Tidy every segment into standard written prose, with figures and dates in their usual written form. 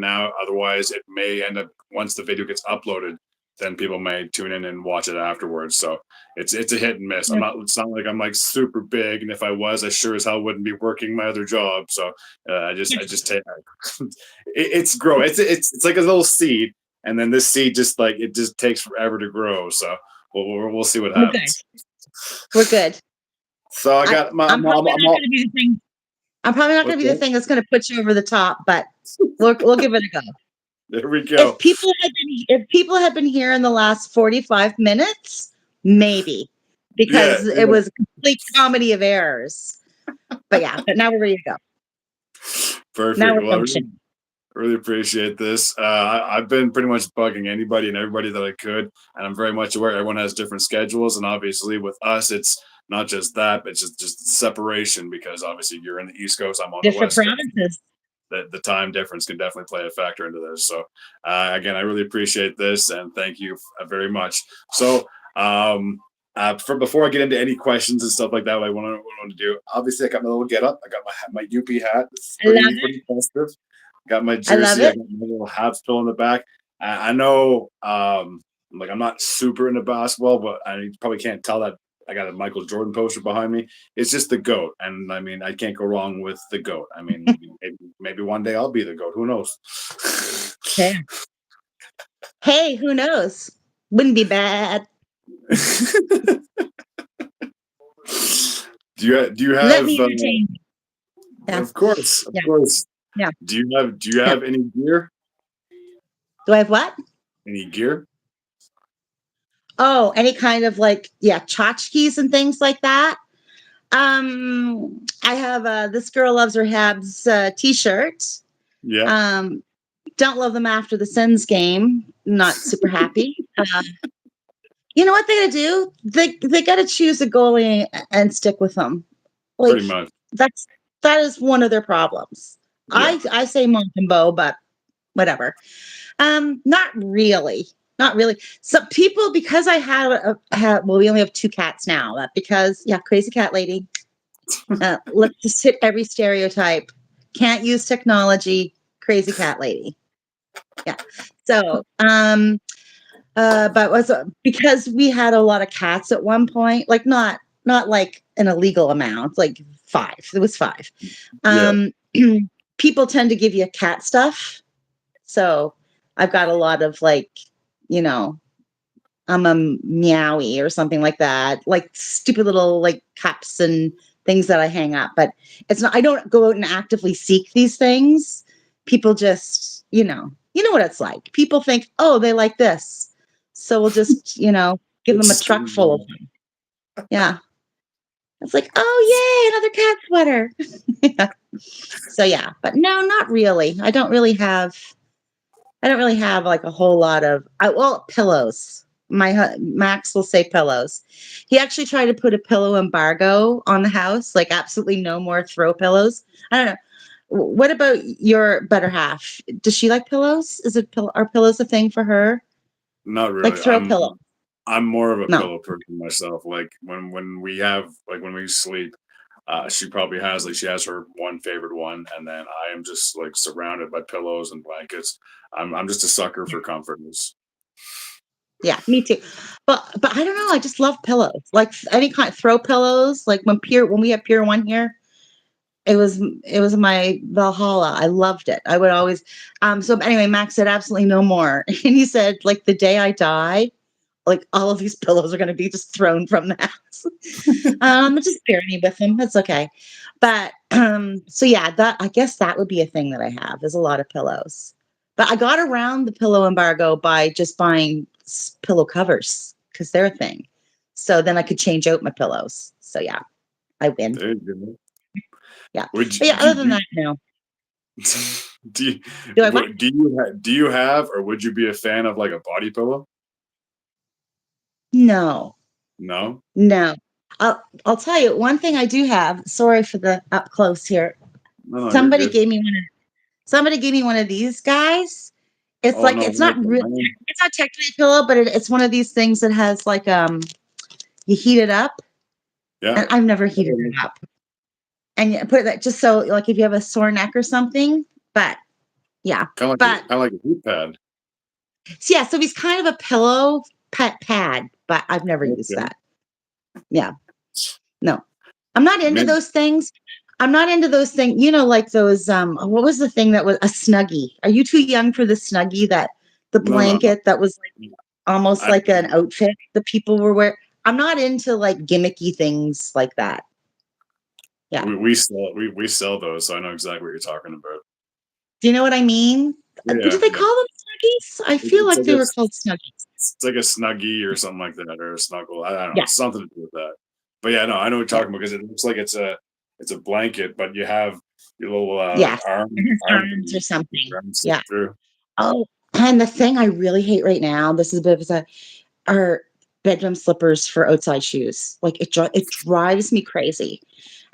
in now. Otherwise, it may end up once the video gets uploaded, then people may tune in and watch it afterwards. So it's a hit and miss. I'm Yeah. not. It's not like I'm like super big, and if I was, I sure as hell wouldn't be working my other job. So I just take it's grow. It's like a little seed, and then this seed just like it just takes forever to grow. So we'll see what We're good. happens. We're good. So I I, got my I'm probably I'm not all, going to be the thing. I'm probably not going what's to be the that? thing that's going to put you over the top, but we'll give it a go. There we go. If people had been here in the last 45 minutes, maybe, Yeah, because it yeah. was a complete comedy of errors. But yeah, but now we're ready to go. Now Perfect. we're Well, functioning. really appreciate this. I've been pretty much bugging anybody and everybody that I could, and I'm very much aware everyone has different schedules, and obviously with us, it's not just that, but just separation because obviously you're in the East Coast, I'm on the Different West Coast. provinces. The time difference can definitely play a factor into this. So again, I really appreciate this and thank you very much. So for before I get into any questions and stuff like that, what I want to do. Obviously, I got my little get up. I got my UP hat. It's I love pretty it. festive. Got my I love jersey. I it. got my little Habs pill in the back. I know, like I'm not super into basketball, but I probably can't tell that I got a Michael Jordan poster behind me. It's just the goat, and I mean, I can't go wrong with the goat. I mean, maybe one day I'll be the goat. Who knows? Yeah. Hey, who knows? Wouldn't be bad. Do you Let have? me entertain you. Yeah. Of course, of Yeah. course. Yeah. Do you Yeah. have any gear? Do I have what? Any gear? Oh, any kind of like, yeah, tchotchkes and things like that. I have This Girl Loves Her Habs t-shirt. Yeah. Um, don't love them after the Sens game. Not super happy. You know what they gotta do? They gotta choose a goalie and stick with them. Like Pretty much. that's that is one of their problems. Yeah. I say Montembeau, but whatever. Not really. Not really. Some people, because I well, we only have two cats now. Because yeah, crazy cat lady. Let's just hit every stereotype. Can't use technology. Crazy cat lady. Yeah. So, but was because we had a lot of cats at one point, like not like an illegal amount, like five. It was five. Yeah. Um, people tend to give you cat stuff, so I've got a lot of like, you know, I'm a meowie or something like that, like stupid little like cups and things that I hang up. But it's not. I don't go out and actively seek these things. People just, you know what it's like. People think, oh, they like this, so we'll just, give them a It's truck full of them. Yeah, it's like, oh, yay, another cat sweater. Yeah. So yeah, but no, not really. I don't really have like a whole lot of well, pillows. Max will say pillows. He actually tried to put a pillow embargo on the house, like absolutely no more throw pillows. I don't know. What about your better half? Does she like pillows? Are pillows a thing for her? not Like really. throw pillow? I'm more of a No. pillow person myself. Like when we sleep, she probably has like she has her one favorite one, and then I am just like surrounded by pillows and blankets. I'm just a sucker for comforters. Yeah, me too. But I don't know. I just love pillows. Like any kind throw pillows. Like when we have Pier 1 here, it was my Valhalla. I loved it. I would always so anyway, Max said absolutely no more. And he said, like the day I die, like all of these pillows are gonna be just thrown from the house. Just bury me with them. That's okay. But so yeah, that I guess that would be a thing that I have is a lot of pillows. But I got around the pillow embargo by just buying pillow covers because they're a thing. So then I could change out my pillows. So yeah, I win. There you go. Yeah. Would But you, yeah, do, other than do, that, no. do you, Do I what? do you have or would you be a fan of like a body pillow? No. No. No. I'll tell you one thing I do have. Sorry for the up close here. No, you're Somebody good. gave me one of Somebody gave me one of these guys. It's Oh like no, what is it? it's not technically a pillow, but it's one of these things that has like you heat it up, Yeah. and I've never heated it up. And you put that just so like if you have a sore neck or something, but Yeah, Kind of but like a heat pad. yeah, so he's kind of a pillow pet pad, but I've never used Okay. that. Yeah, no, I'm not into Man, those things. I'm not into those things, like those what was the thing that was a Snuggie? Are you too young for the Snuggie, that the no, no, no. blanket that was like almost I like an outfit that people were wearing? I'm not into like gimmicky things like that. Yeah. we sell those, so I know exactly what you're talking about. Do you know what I mean? Yeah, Did they yeah. call them Snuggies? I feel It's like like they were called Snuggies. it's like a snuggie or something like that, or a snuggle. I don't know, Yeah, something to do with that. But yeah, no, I know what you're yeah, talking about because it looks like it's a blanket, but you have your little yes. And his arm arms or your something. arm slip Yeah. through. Oh, and the thing I really hate right now, this is a bit of a, are bedroom slippers for outside shoes. Like it drives me crazy.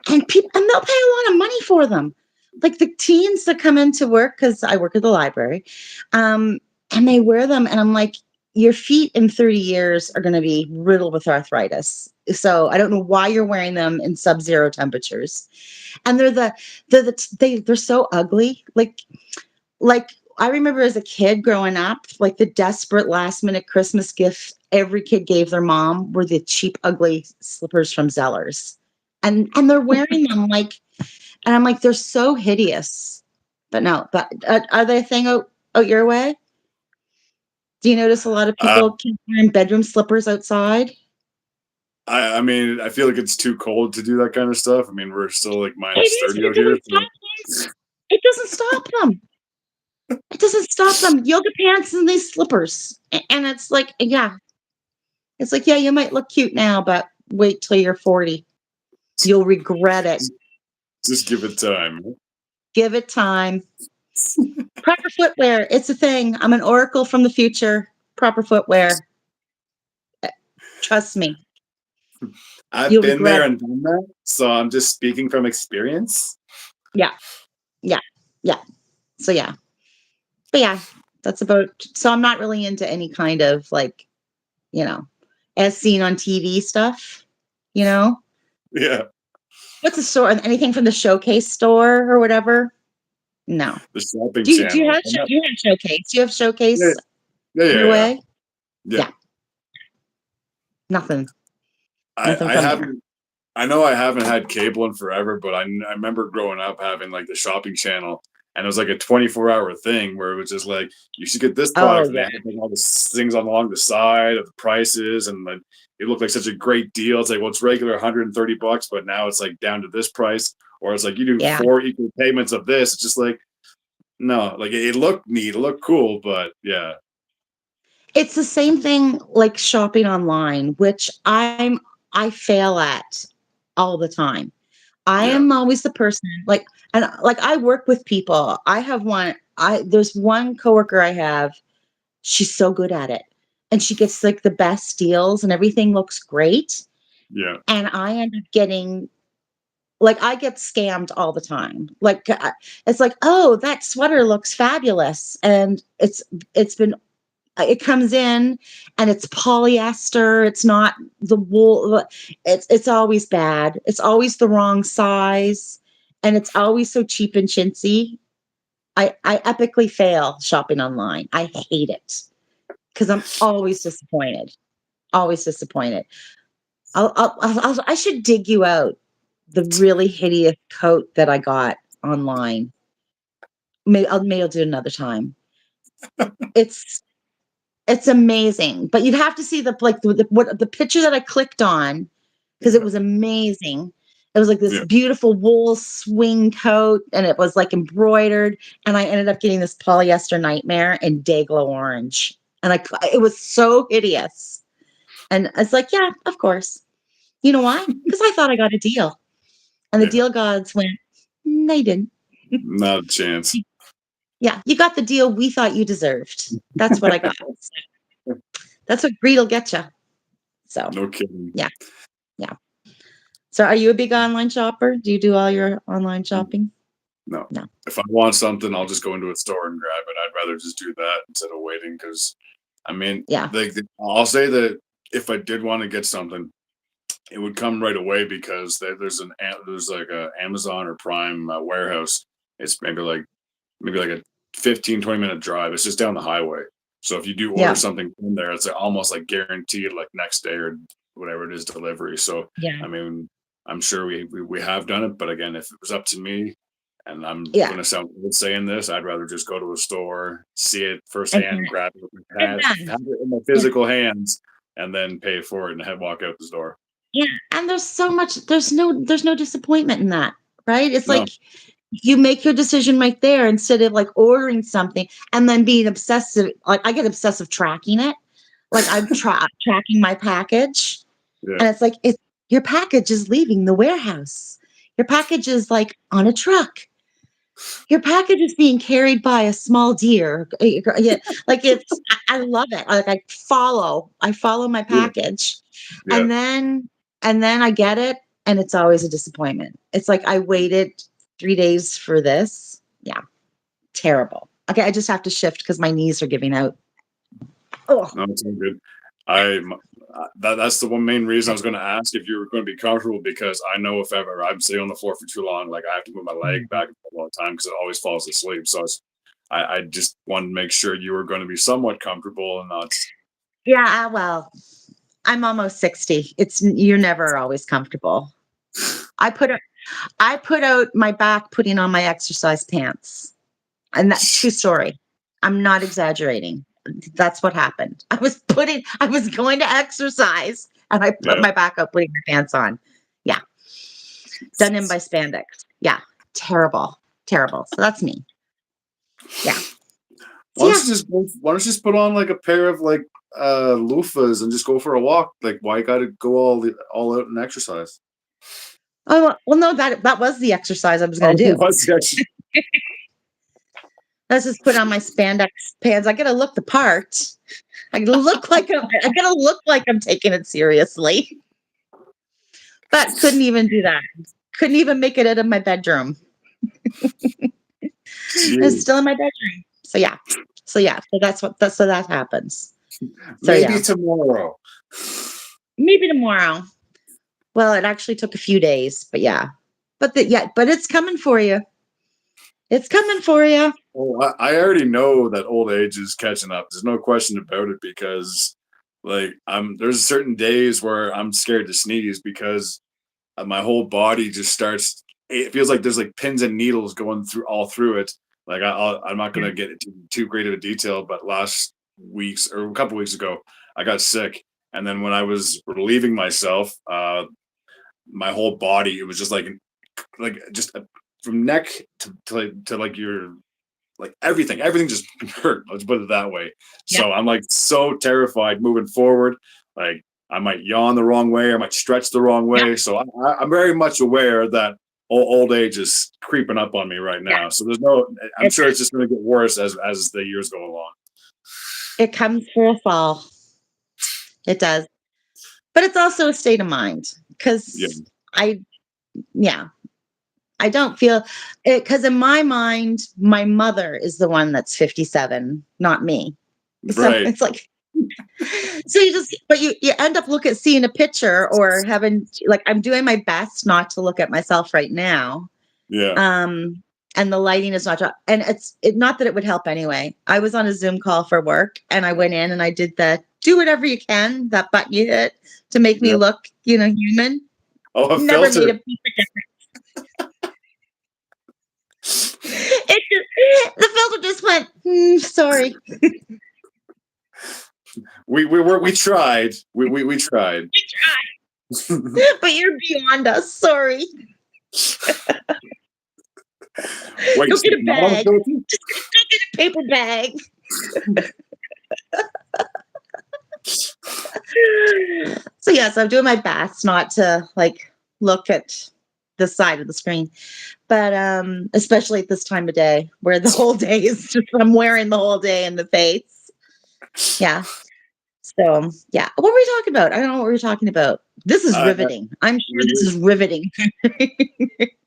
And people, and they'll pay a lot of money for them. Like the teens that come into work, because I work at the library, and they wear them, and I'm like, your feet in 30 years are going to be riddled with arthritis. So I don't know why you're wearing them in sub-zero temperatures. And they're so ugly. Like I remember as a kid growing up, like the desperate last minute Christmas gift every kid gave their mom were the cheap, ugly slippers from Zellers. And they're wearing them like, and I'm like, they're so hideous. But no, but are they a thing out your way? Do you notice a lot of Uh, people keep wearing bedroom slippers outside? I mean, I feel like it's too cold to do that kind of stuff. I mean, we're still like It minus is, but 30 it out here, doesn't so stop them. It doesn't stop them. It doesn't stop them. Yoga pants and these slippers. And it's like, yeah, it's like, yeah, you might look cute now, but wait till you're 40. You'll regret it. just give it time. Give it time. Proper footwear. It's a thing. I'm an oracle from the future. Proper footwear. Trust me. I've You'll been regret there it. and done that, so I'm just speaking from experience. Yeah. Yeah. Yeah. So yeah. But yeah, that's about, so I'm not really into any kind of like, you know, as seen on TV stuff, you know? Yeah, What's the store? Anything from the Showcase store or whatever? No. the shopping Do you channel. have you have Showcase? Do you have Yeah, Showcase yeah, your yeah, yeah. way? Yeah. Yeah. Nothing. Nothing I from there. haven't. I know I haven't had cable in forever, but I remember growing up having like the shopping channel, and it was like a 24-hour thing where it was just like you should get this Oh product, and they yeah. had like all the things on along the side of the prices, and like it looked like such a great deal. It's like, well, it's regular $130, but now it's like down to this price, or it's like you do Yeah. 4 equal payments of this. It's just like no, like it looked neat, it looked cool, but yeah, It's the same thing like shopping online, which I fail at all the time. I yeah, am always the person like, and like I work with people. There's one coworker I have, she's so good at it. And she gets like the best deals and everything looks great. yeah, And I end up getting like I get scammed all the time. Like it's like, "Oh, that sweater looks fabulous." And it's been it comes in and it's polyester, it's not the wool, it's always bad, it's always the wrong size, and it's always so cheap and chintzy. I epically fail shopping online. I hate it because I'm always disappointed. I should dig you out the really hideous coat that I got online. Maybe I'll do it another time. It's It's amazing, but you'd have to see the picture that I clicked on because it yeah, was amazing. It was like this yeah. beautiful wool swing coat, and it was like embroidered. And I ended up getting this polyester nightmare in Dayglow orange, and it was so hideous. And it's like, yeah, of course. You know why? Because I thought I got a deal, and the Yeah. deal gods went, they didn't. Not a chance. Yeah, you got the deal we thought you deserved. That's what I got. That's what greed will get you. So No kidding. yeah. Yeah. So are you a big online shopper? Do you do all your online shopping? No. No. If I want something, I'll just go into a store and grab it. I'd rather just do that instead of waiting because, I mean, Yeah. I'll say that if I did want to get something, it would come right away because there's like a Amazon or Prime warehouse. It's maybe like a 15, 20-minute drive. It's just down the highway. So if you do order Yeah. something from there, it's almost like guaranteed, like next day or whatever it is, delivery. So Yeah. I mean, I'm sure we have done it, but again, if it was up to me, and I'm Yeah. gonna sound weird saying this, I'd rather just go to a store, see it And firsthand, grab it with my you're hands, done. have it in my Yeah. physical hands, and then pay for it and head walk out the door. Yeah. And there's no disappointment in that, right? It's No, like you make your decision right there instead of like ordering something and then being obsessive. Like I get obsessive tracking it. Like I'm tracking my package. yeah, And it's like your package is leaving the warehouse. Your package is like on a truck. Your package is being carried by a small deer. Yeah, like I love it. Like I follow my yeah, package, yeah. and then I get it, and it's always a disappointment. It's like I waited 3 days for this. Yeah, terrible. Okay, I just have to shift because my knees are giving out. Oh, No, it's all good. That's the one main reason I was going to ask if you were going to be comfortable, because I know if ever I'm sitting on the floor for too long, like I have to move my leg back and forth all the time because it always falls asleep. So I just wanted to make sure you were going to be somewhat comfortable and not. yeah. Well, I'm almost 60. You're never always comfortable. I put out my back putting on my exercise pants. And that's true story. I'm not exaggerating. That's what happened. I was going to exercise and I put Yeah. my back up putting my pants on. Yeah. Done in by spandex. Yeah. Terrible. Terrible. So that's me. Yeah. Why don't you just put on like a pair of like loofahs and just go for a walk? Like, why you got to go all out and exercise? Oh, well, no, that was the exercise I was going to do. What's the exercise? Let's just put on my spandex pants. I gotta look the part. I gotta look like I'm taking it seriously. But couldn't even do that. Couldn't even make it out of my bedroom. It's still in my bedroom. So yeah. So that happens. So Maybe tomorrow. Maybe tomorrow. Well, it actually took a few days, but yeah. But it's coming for you. It's coming for you. Oh, I already know that old age is catching up. There's no question about it, because like there's certain days where I'm scared to sneeze because my whole body just starts. It feels like there's like pins and needles going through it. Like I'm not gonna get into too great of a detail, but last week's or a couple weeks ago, I got sick, and then when I was relieving myself, my whole body, it was just like just from neck to like your like everything just hurt. Let's put it that way. Yeah. So I'm like so terrified moving forward. Like I might yawn the wrong way, I might stretch the wrong way. Yeah. So I'm very much aware that old age is creeping up on me right now. Yeah. So I'm sure it's just going to get worse as the years go along. It comes for a fall. It does. But it's also a state of mind, because I don't feel it, because in my mind, my mother is the one that's 57, not me. So right. It's like, so you end up seeing a picture or having, like, I'm doing my best not to look at myself right now. Yeah. And the lighting is not, and it's not that it would help anyway. I was on a Zoom call for work and I went in and I did do whatever you can, that button you hit to make me look, human. Oh, Never filter. made a piece of difference. The filter just went, sorry. We tried. We tried. But you're beyond us. Sorry. Wait, go get a bag. Just go get a paper bag. So yes, I'm doing my best not to like look at the side of the screen, but especially at this time of day where the whole day is just I'm wearing the whole day in the face. Yeah. So yeah, what were we talking about? I don't know what we were talking about. This is riveting. I'm sure this is riveting.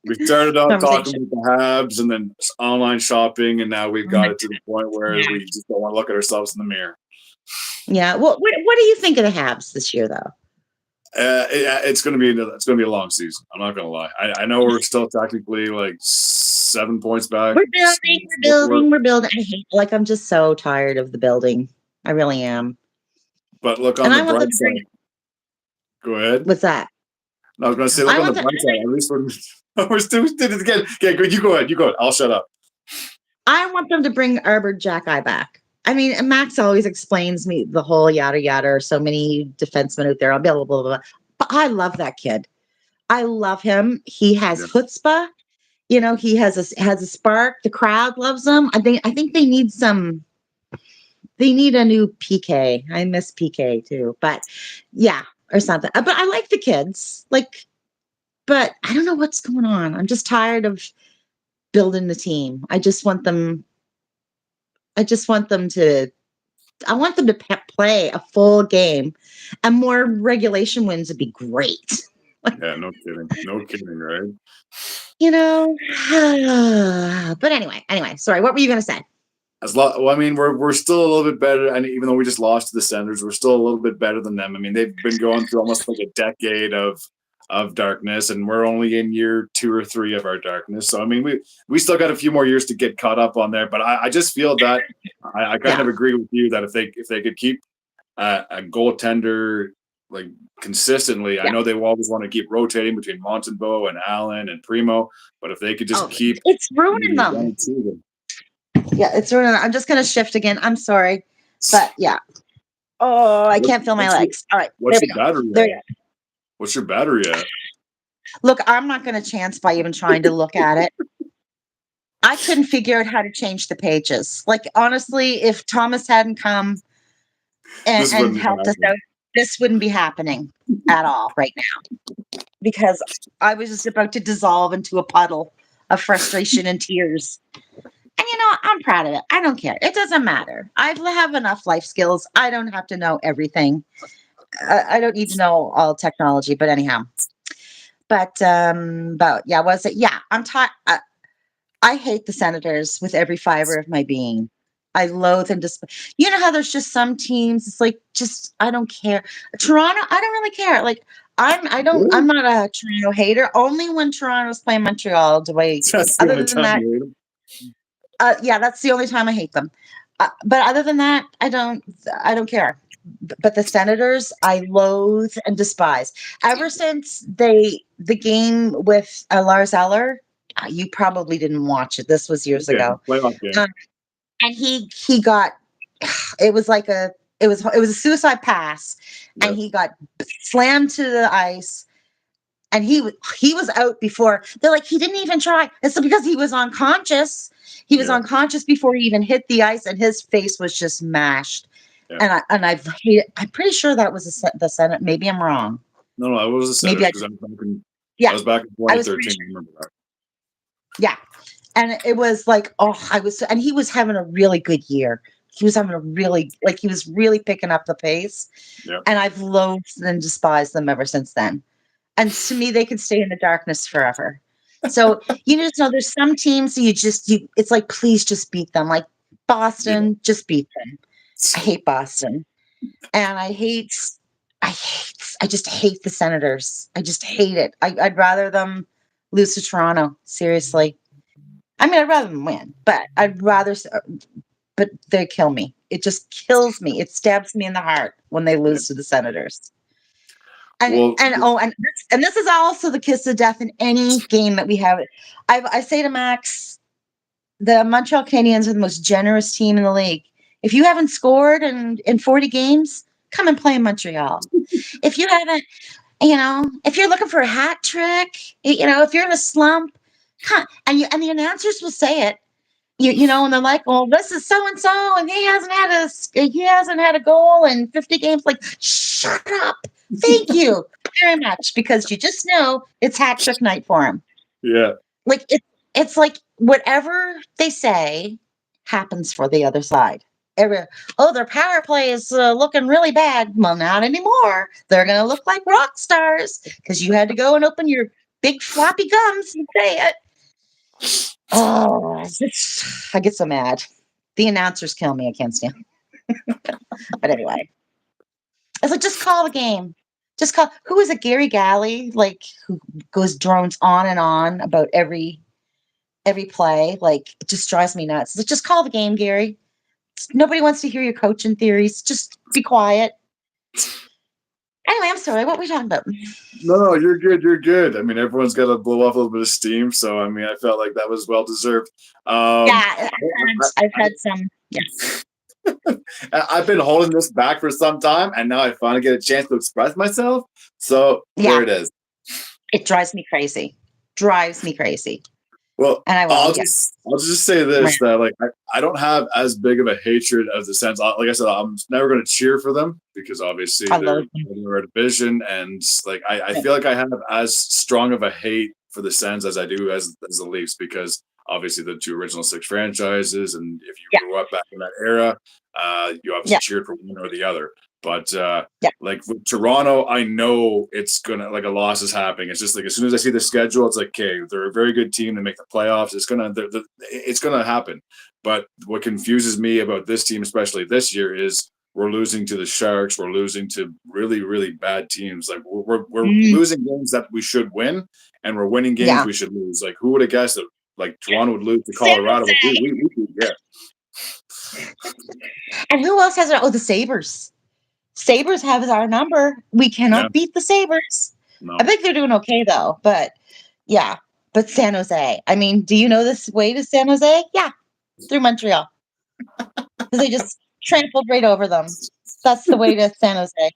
We started off talking about the Habs and then online shopping, and now we've got it to the point where we just don't want to look at ourselves in the mirror. Yeah. Well, what do you think of the Habs this year, though? It's going to be a long season. I'm not going to lie. I know we're still technically like 7 points back. We're building. I hate, like, I'm just so tired of the building. I really am. But look on the bright side. Go ahead. What's that? No, I was going to say, look on the bright side. At least we're still did it again. Okay, good. You go ahead. I'll shut up. I want them to bring Arbor Jackeye back. I mean, Max always explains me the whole yada yada. So many defensemen out there. Blah blah blah blah. But I love that kid. I love him. He has chutzpah. You know, he has a spark. The crowd loves him. I think they need some. They need a new PK. I miss PK too. But yeah, or something. But I like the kids. Like, but I don't know what's going on. I'm just tired of building the team. I want them to play a full game, and more regulation wins would be great. Yeah, no kidding, right? You know, but anyway, sorry, what were you going to say? Well, I mean, we're still a little bit better, and even though we just lost to the Senators, we're still a little bit better than them. I mean, they've been going through almost like a decade of darkness, and we're only in year 2 or 3 of our darkness. So I mean, we still got a few more years to get caught up on there. But I just feel that I kind of agree with you that if they could keep a goaltender like consistently, I know they will always want to keep rotating between Montembeault and Allen and Primo, but if they could just keep, it's ruining them. Yeah, it's ruining them. I'm just going to shift again. I'm sorry, but yeah. Oh, I can't feel my legs. All right, what's your battery at? What's your battery at? Look, I'm not going to chance by even trying to look at it. I couldn't figure out how to change the pages. Like, honestly, if Thomas hadn't come and helped us out, this wouldn't be happening at all right now, because I was just about to dissolve into a puddle of frustration and tears. And I'm proud of it. I don't care. It doesn't matter. I have enough life skills. I don't have to know everything. I don't need to know all technology, but anyhow. But yeah, was it? Yeah, I'm tired. I hate the Senators with every fiber of my being. I loathe and despise. You know how there's just some teams. It's like, just, I don't care. Toronto, I don't really care. Like, I'm not a Toronto hater. Only when Toronto's playing Montreal do I. Other than that, yeah, that's the only time I hate them. But other than that, I don't care. But the Senators, I loathe and despise. Ever since the game with Lars Eller, you probably didn't watch it. This was years ago. And he got, it was a suicide pass, and he got slammed to the ice, and he was out before. They're like, he didn't even try. It's because he was unconscious. He was unconscious before he even hit the ice, and his face was just mashed. Yeah. And I've hated. I'm pretty sure that was the Senate. Maybe I'm wrong. No, it was the Senate. I was back in 2013. I remember that. Yeah, and it was like, and he was having a really good year. He was having he was really picking up the pace. Yeah. And I've loathed and despised them ever since then. And to me, they could stay in the darkness forever. So just know there's some teams it's like, please just beat them. Like Boston, just beat them. I hate Boston, and I just hate the Senators. I just hate it. I'd rather them lose to Toronto. Seriously. I mean, I'd rather them win, but but they kill me. It just kills me. It stabs me in the heart when they lose to the Senators. And this is also the kiss of death in any game that we have. I say to Max, the Montreal Canadiens are the most generous team in the league. If you haven't scored in 40 games, come and play in Montreal. If you haven't, if you're looking for a hat trick, if you're in a slump, come, and the announcers will say it, and they're like, well, this is so and so, and he hasn't had a goal in 50 games. Like, shut up. Thank you very much, because you just know it's hat trick night for him. Yeah. Like it's like whatever they say happens for the other side. Their power play is looking really bad. Well, not anymore. They're going to look like rock stars because you had to go and open your big floppy gums and say it. Oh, I get so mad. The announcers kill me. I can't stand it. But anyway, it's like, just call the game. Just call. Who is it? Gary Galley, like, who goes drones on and on about every every play. Like, it just drives me nuts. Like, just call the game, Gary. Nobody wants to hear your coaching theories. Just be quiet. Anyway, I'm sorry. What were we talking about? No, you're good. You're good. I mean, everyone's got to blow off a little bit of steam. So, I mean, I felt like that was well deserved. Yeah, I've had some. Yeah. I've been holding this back for some time, and now I finally get a chance to express myself. So there Yeah. it is. It drives me crazy. Drives me crazy. Well, And I'll just say this, that like I don't have as big of a hatred of the Sens. Like I said, I'm never going to cheer for them because obviously they're in our division, and like I feel like I have as strong of a hate for the Sens as I do as the Leafs, because obviously the two original six franchises, and if you grew up back in that era, you obviously cheered for one or the other. But like with Toronto, I know it's gonna, like, a loss is happening. It's just like as soon as I see the schedule, it's like, okay, they're a very good team to make the playoffs. It's gonna happen. But what confuses me about this team, especially this year, is we're losing to the Sharks. We're losing to really, really bad teams. Like we're losing games that we should win, and we're winning games we should lose. Like, who would have guessed that like Toronto would lose to Colorado? Yeah. And who else has it? Oh, the Sabres. Sabres have our number. We cannot beat the Sabres. No. I think they're doing okay though, but yeah. But San Jose. I mean, do you know this way to San Jose? Yeah, through Montreal. Because they just trampled right over them. That's the way to San Jose.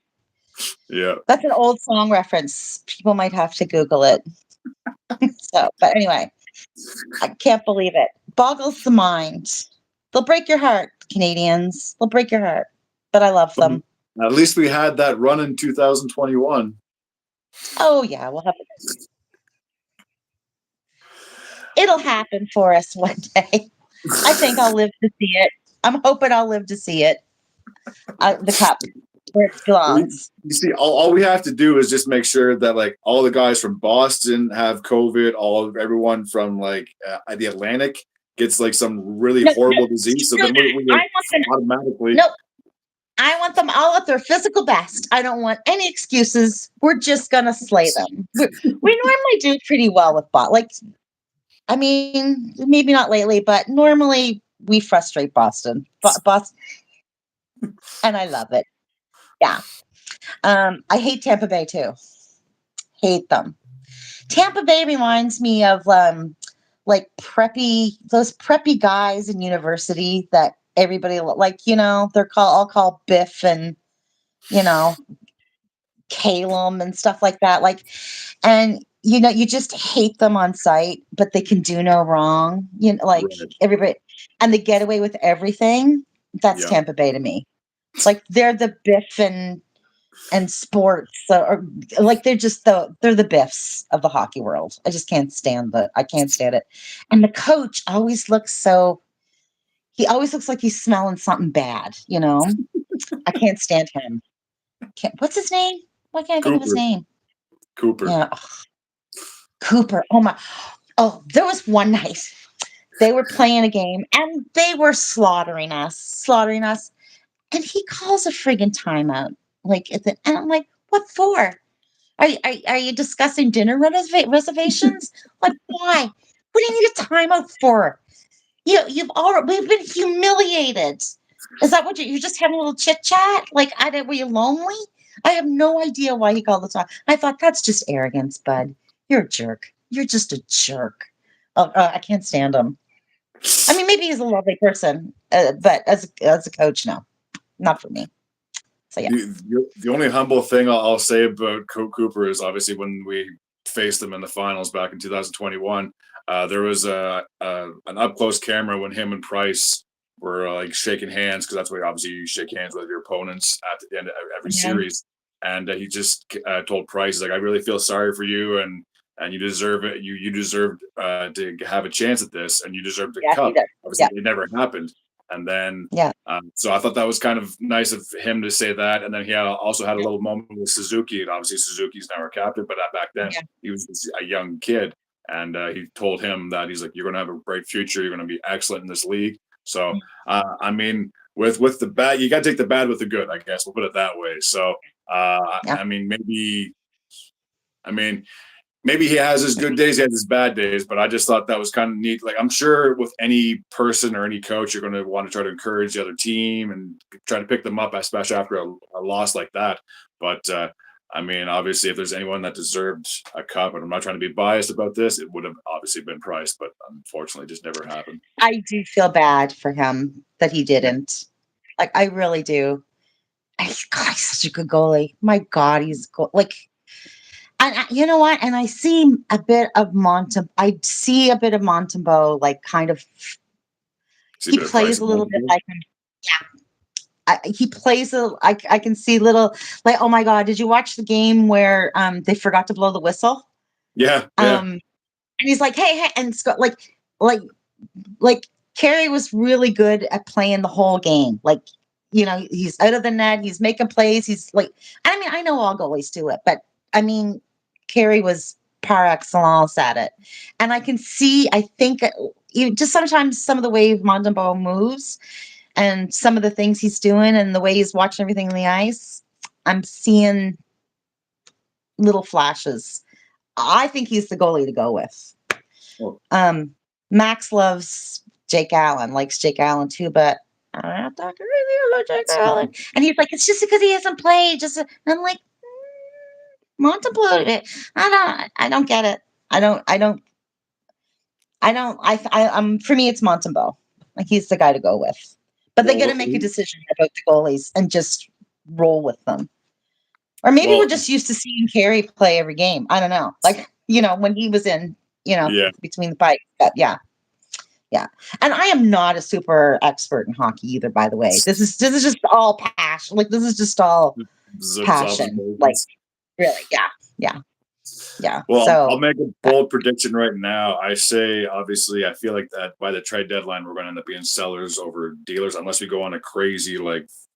Yeah. That's an old song reference. People might have to Google it. So, but anyway, I can't believe it. Boggles the mind. They'll break your heart, Canadians. They'll break your heart. But I love them. At least we had that run in 2021. Oh, yeah. We'll have it. It'll happen for us one day. I think I'll live to see it. I'm hoping I'll live to see it. The cup where it belongs. You see, all we have to do is just make sure that like all the guys from Boston have COVID. Everyone from like the Atlantic gets like some really horrible disease. So then we automatically. Nope. I want them all at their physical best. I don't want any excuses. We're just gonna slay them. We normally do pretty well with Boston. Like, I mean, maybe not lately, but normally we frustrate Boston. Boston, and I love it. Yeah. I hate Tampa Bay too. Hate them. Tampa Bay reminds me of like those preppy guys in university that everybody like, they're all called Biff and, Calum and stuff like that. Like, and you just hate them on sight, but they can do no wrong. Like everybody, and they get away with everything. That's Tampa Bay to me. It's like they're the Biff and sports, or like they're the Biffs of the hockey world. I just can't stand it. And the coach always looks like he's smelling something bad, I can't stand him. What's his name? Why can't I think of his name? Cooper. Yeah. Cooper. Oh my. Oh, there was one night they were playing a game and they were slaughtering us. And he calls a friggin' timeout. And I'm like, what for? Are you discussing dinner reservations? Like, why? What do you need a timeout for? We've been humiliated. Is that what you're just having a little chit chat? Like, were you lonely? I have no idea why he called the time. I thought that's just arrogance, bud. You're a jerk. You're just a jerk. I can't stand him. I mean, maybe he's a lovely person, but as a coach, no, not for me. So yeah. The only humble thing I'll say about Cooper is obviously when we faced him in the finals back in 2021, there was an up close camera when him and Price were like shaking hands, because that's where obviously you shake hands with your opponents at the end of every series. And he just told Price, like, I really feel sorry for you, and you deserve it. You deserved to have a chance at this, and you deserve the cup. Obviously, it never happened. And then, so I thought that was kind of nice of him to say that. And then he also had a little moment with Suzuki, and obviously Suzuki's now our captain, but back then he was a young kid, and he told him that he's like, you're going to have a bright future. You're going to be excellent in this league. So, I mean, with the bad, you got to take the bad with the good, I guess. We'll put it that way. So, I mean, maybe he has his good days, he has his bad days, but I just thought that was kind of neat. Like I'm sure with any person or any coach, you're going to want to try to encourage the other team and try to pick them up, especially after a loss like that. But I mean, obviously, if there's anyone that deserved a cup, and I'm not trying to be biased about this, it would have obviously been Price, but unfortunately, just never happened. I do feel bad for him that he didn't. Like, I really do. God, he's such a good goalie. My God, like, and you know what? And I see a bit of Montembeau. I see a bit of Montembeau, like, kind of. See a He bit of Price plays a in little bit Montreal. like him. Yeah, he plays I can see little like, oh my God, did you watch the game where they forgot to blow the whistle? Yeah, yeah. And he's like, hey, and Scott, like like Carey was really good at playing the whole game. Like, he's out of the net, he's making plays, he's like, I mean, I know all goalies do it, but I mean, Carey was par excellence at it. And I can see, I think, just sometimes some of the way Montembeau moves and some of the things he's doing and the way he's watching everything in the ice, I'm seeing little flashes. I think he's the goalie to go with. Oh. Max loves Jake Allen, likes Jake Allen too, but I'm not talking really about Jake Allen. And he's like, it's just because he hasn't played. And I'm like, Montembeau. I don't get it. For me, it's Montembeau. Like, he's the guy to go with. But they got to make a decision about the goalies and just roll with them. Or maybe we're just used to seeing Carey play every game. I don't know. Like, when he was in, between the pipes. But yeah. And I am not a super expert in hockey either, by the way. This is just all passion. Like, this is just all passion. Like, really. Yeah. Well, so I'll make a bold prediction right now. I say, obviously, I feel like that by the trade deadline, we're going to end up being sellers over dealers, unless we go on a crazy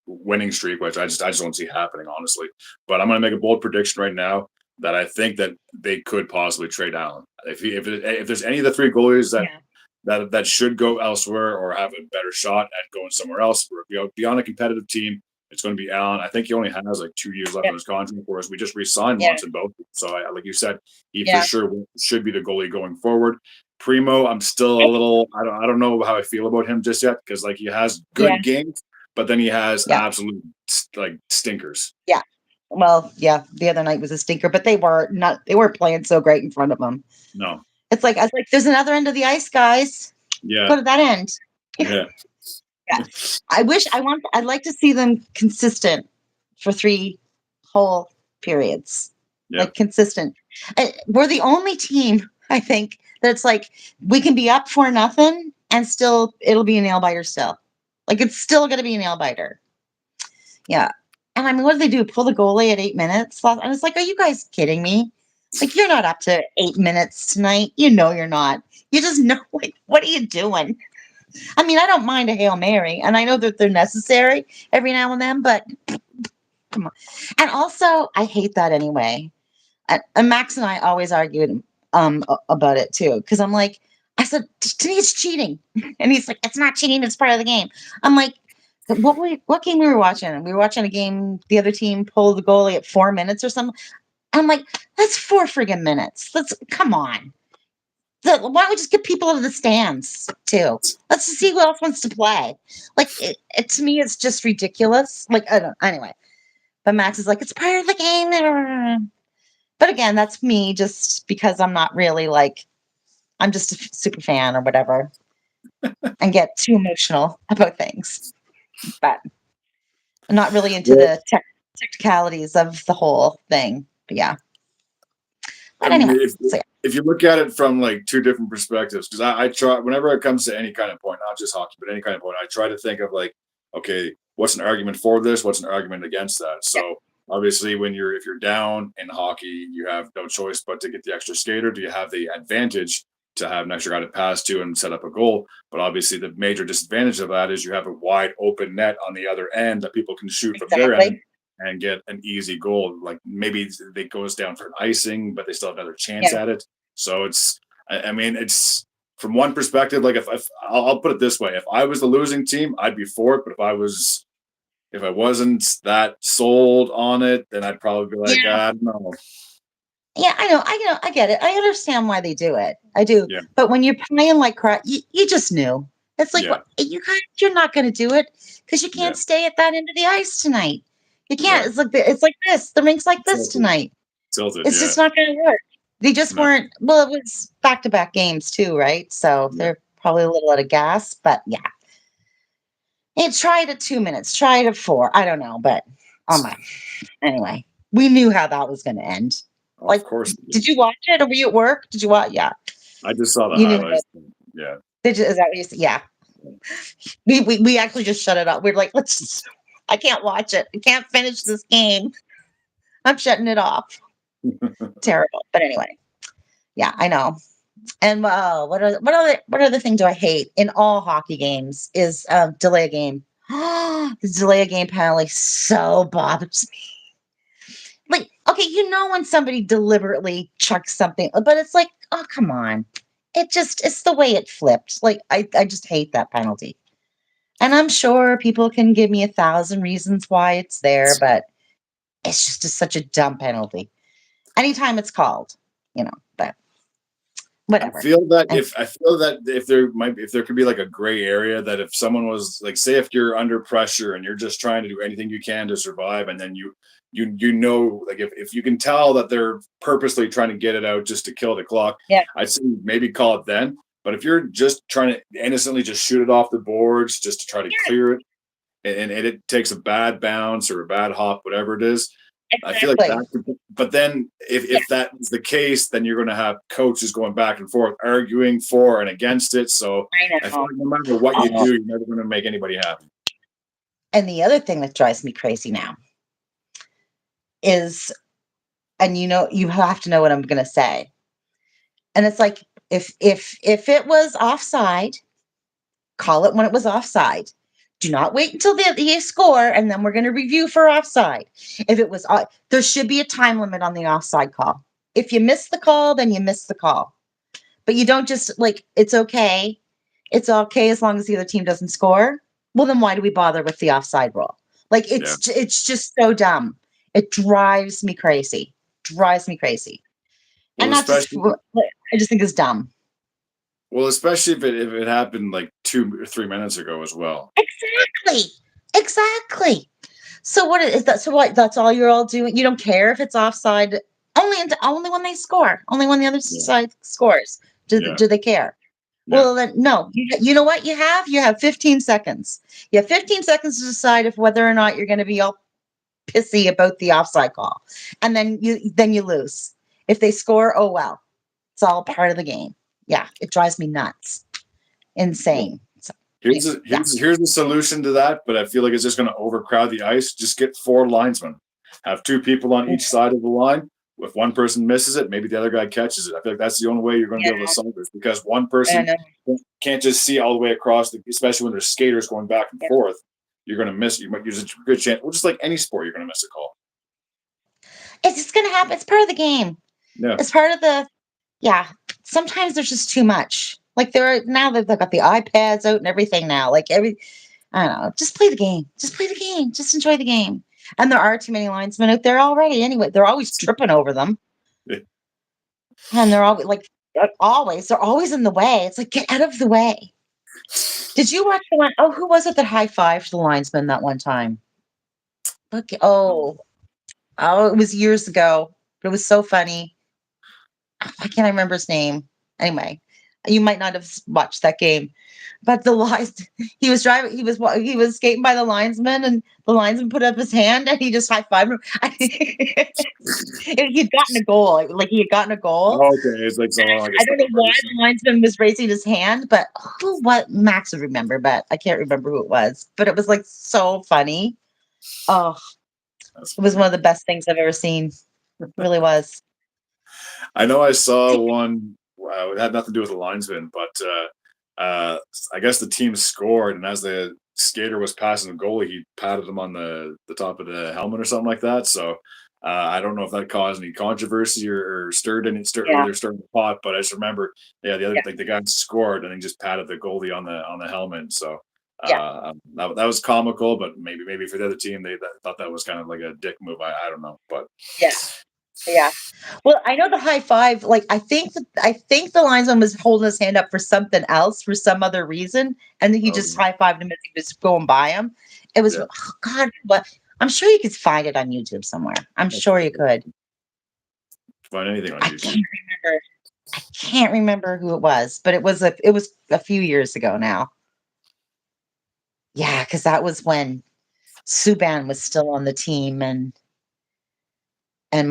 winning streak, which I just don't see happening, honestly. But I'm going to make a bold prediction right now that I think that they could possibly trade Allen. If there's any of the three goalies that should go elsewhere or have a better shot at going somewhere else, be on a competitive team, it's going to be Allen. I think he only has 2 years left on his contract, whereas we just re-signed Montembeau. So, like you said, he for sure should be the goalie going forward. Primo, I'm still a little. I don't know how I feel about him just yet, because he has good games, but then he has absolute stinkers. Yeah. Well, the other night was a stinker, but they weren't playing so great in front of him. No. It's like, I was like, there's another end of the ice, guys. Yeah. Go to that end. Yeah. I'd like to see them consistent for 3 whole periods. Yeah. Like, consistent. We're the only team, I think, that's like, we can be up 4-0 and still it'll be a nail biter still. Like, it's still going to be a nail biter. Yeah. And I mean, what do they do? Pull the goalie at 8 minutes? And it's like, are you guys kidding me? Like, you're not up to 8 minutes tonight. You're not. You just know, like, what are you doing? I mean, I don't mind a Hail Mary, and I know that they're necessary every now and then, but come on. And also, I hate that anyway. And Max and I always argued about it too, because I'm like, I said, to me, it's cheating. And he's like, it's not cheating, it's part of the game. I'm like, what game we were watching? We were watching a game, the other team pulled the goalie at 4 minutes or something. I'm like, that's 4 friggin' minutes. Come on. Why don't we just get people out of the stands too? Let's just see who else wants to play. Like, it to me, it's just ridiculous. Like, I don't. Anyway, but Max is like, it's part of the game. But again, that's me, just because I'm not really I'm just a super fan or whatever, and get too emotional about things. But I'm not really into the technicalities of the whole thing. But yeah. But anyway, if you look at it from 2 different perspectives, because I try, whenever it comes to any kind of point, not just hockey, but any kind of point, I try to think of okay, what's an argument for this? What's an argument against that? So obviously, if you're down in hockey, you have no choice but to get the extra skater. Do you have the advantage to have an extra guy to pass to and set up a goal? But obviously, the major disadvantage of that is you have a wide open net on the other end that people can shoot from their end and get an easy goal. Like, maybe it goes down for an icing, but they still have another chance at it. So it's from one perspective, if I'll put it this way, if I was the losing team, I'd be for it. But if I wasn't that sold on it, then I'd probably be like, I don't know. Yeah, I get it. I understand why they do it. I do. Yeah, But when you're playing like crap, you just knew. It's like yeah, what you're not going to do it because you yeah. can't stay at that end of the ice tonight. You can't. Right. It's like this. The rink's like this Tilted. tonight. Tilted. It's Yeah. just not going to work. They just No. weren't. Well, it was back to back games too, right? So Yeah. they're probably a little out of gas. But yeah, hey, try it at 2 minutes. Try it at four. I don't know, but oh my. Anyway, we knew how that was going to end. Of Like, course. did you watch it or were you at work? Did you watch? Yeah, I just saw the you knew it. highlights. Yeah. Did you, is that what you said? Yeah. We actually just shut it up. We're like, let's just, I can't watch it. I can't finish this game. I'm shutting it off. Terrible. But anyway, yeah, I know. And what other thing do I hate in all hockey games is delay a game. The delay a game penalty so bothers me. Like, okay, when somebody deliberately chucks something, but it's like, oh, come on. It's the way it flipped. Like, I just hate that penalty. And I'm sure people can give me 1,000 reasons why it's there, but it's just such a dumb penalty. Anytime it's called, but I whatever. feel that And if there could be like a gray area that if someone was like, say if you're under pressure and you're just trying to do anything you can to survive, and then like if you can tell that they're purposely trying to get it out just to kill the clock, yeah, I'd say maybe call it then. But if you're just trying to innocently just shoot it off the boards just to try to clear it, and it takes a bad bounce or a bad hop, whatever it is, I feel like exactly. that could, but then Yeah, if that is the case, then you're going to have coaches going back and forth, arguing for and against it. So I I feel know. like no matter what you Oh, do, you're never going to make anybody happy. and the other thing that drives me crazy now is, and you have to know what I'm going to say. And it's like, if it was offside, call it when it was offside. Do not wait until they score, and then we're going to review for offside. If it was, there should be a time limit on the offside call. If you miss the call, then you miss the call. But you don't just like, it's okay. It's okay as long as the other team doesn't score. Well, then why do we bother with the offside rule? Like, Yeah. it's just so dumb. It drives me crazy. Drives me crazy. And Well, not just, especially I just think it's dumb. especially if it happened like 2 or 3 minutes ago as well. Exactly. Exactly. So what is that? So what? That's all you're all doing. You don't care if it's offside. Only when they score. Only when the other Yeah. side scores. Yeah. Do they care? Yeah. Well, then no. You know what you have? You have 15 seconds. You have 15 seconds to decide if whether or not you're going to be all pissy about the offside call, and then you lose. If they score, oh well. It's all part of the game. Yeah, it drives me nuts. Well, Insane. So, yeah. here's the solution to that, but I feel like it's just going to overcrowd the ice. Just get 4 linesmen, have 2 people on each side of the line. If one person misses it, maybe the other guy catches it. I feel like that's the only way you're going to be able to solve this, because one person And can't just see all the way across, especially when there's skaters going back and forth. You're going to miss. You might use a good chance. Well, just like any sport, you're going to miss a call. it's just going to happen. It's part of the game. Yeah. It's part of the, yeah. Sometimes there's just too much. Like now they've got the iPads out and everything now. Like I don't know. Just play the game. Just play the game. Just enjoy the game. And there are too many linesmen out there already. Anyway, they're always tripping over them, and they're always they're always in the way. It's like, get out of the way. Did you watch the one? Oh, who was it that high fived the linesman that one time? Look, it was years ago, but it was so funny. I can't remember his name. Anyway, you might not have watched that game, but the lines he was driving, he was skating by the linesman, and the linesman put up his hand, and he just high fived him. He'd gotten a goal, like he had gotten a goal. Oh, okay, it's like someone like a I don't know why the celebration. linesman was raising his hand, but what Max would remember, but I can't remember who it was. But it was like so funny. Oh, That's it was funny. one of the best things I've ever seen. It really was. I know I saw one. It had nothing to do with the linesman, but I guess the team scored, and as the skater was passing the goalie, he patted him on the top of the helmet or something like that. So I don't know if that caused any controversy or or Yeah, they're stirring the pot. But I just remember, yeah, the other yeah, like the guy scored and he just patted the goalie on the helmet. So yeah. that was comical, but maybe for the other team they thought that was kind of like a dick move. I don't know, but Yeah. Yeah. Well, I know the high five. Like, I think the linesman was holding his hand up for something else for some other reason, and then he just Okay. high fived him as he was going by him. It was, Yeah. oh God, what? I'm sure you could find it on YouTube somewhere. I'm sure you could. Find anything on I YouTube. can't remember. I can't remember who it was, but it was a few years ago now. Yeah, because that was when Subban was still on the team, and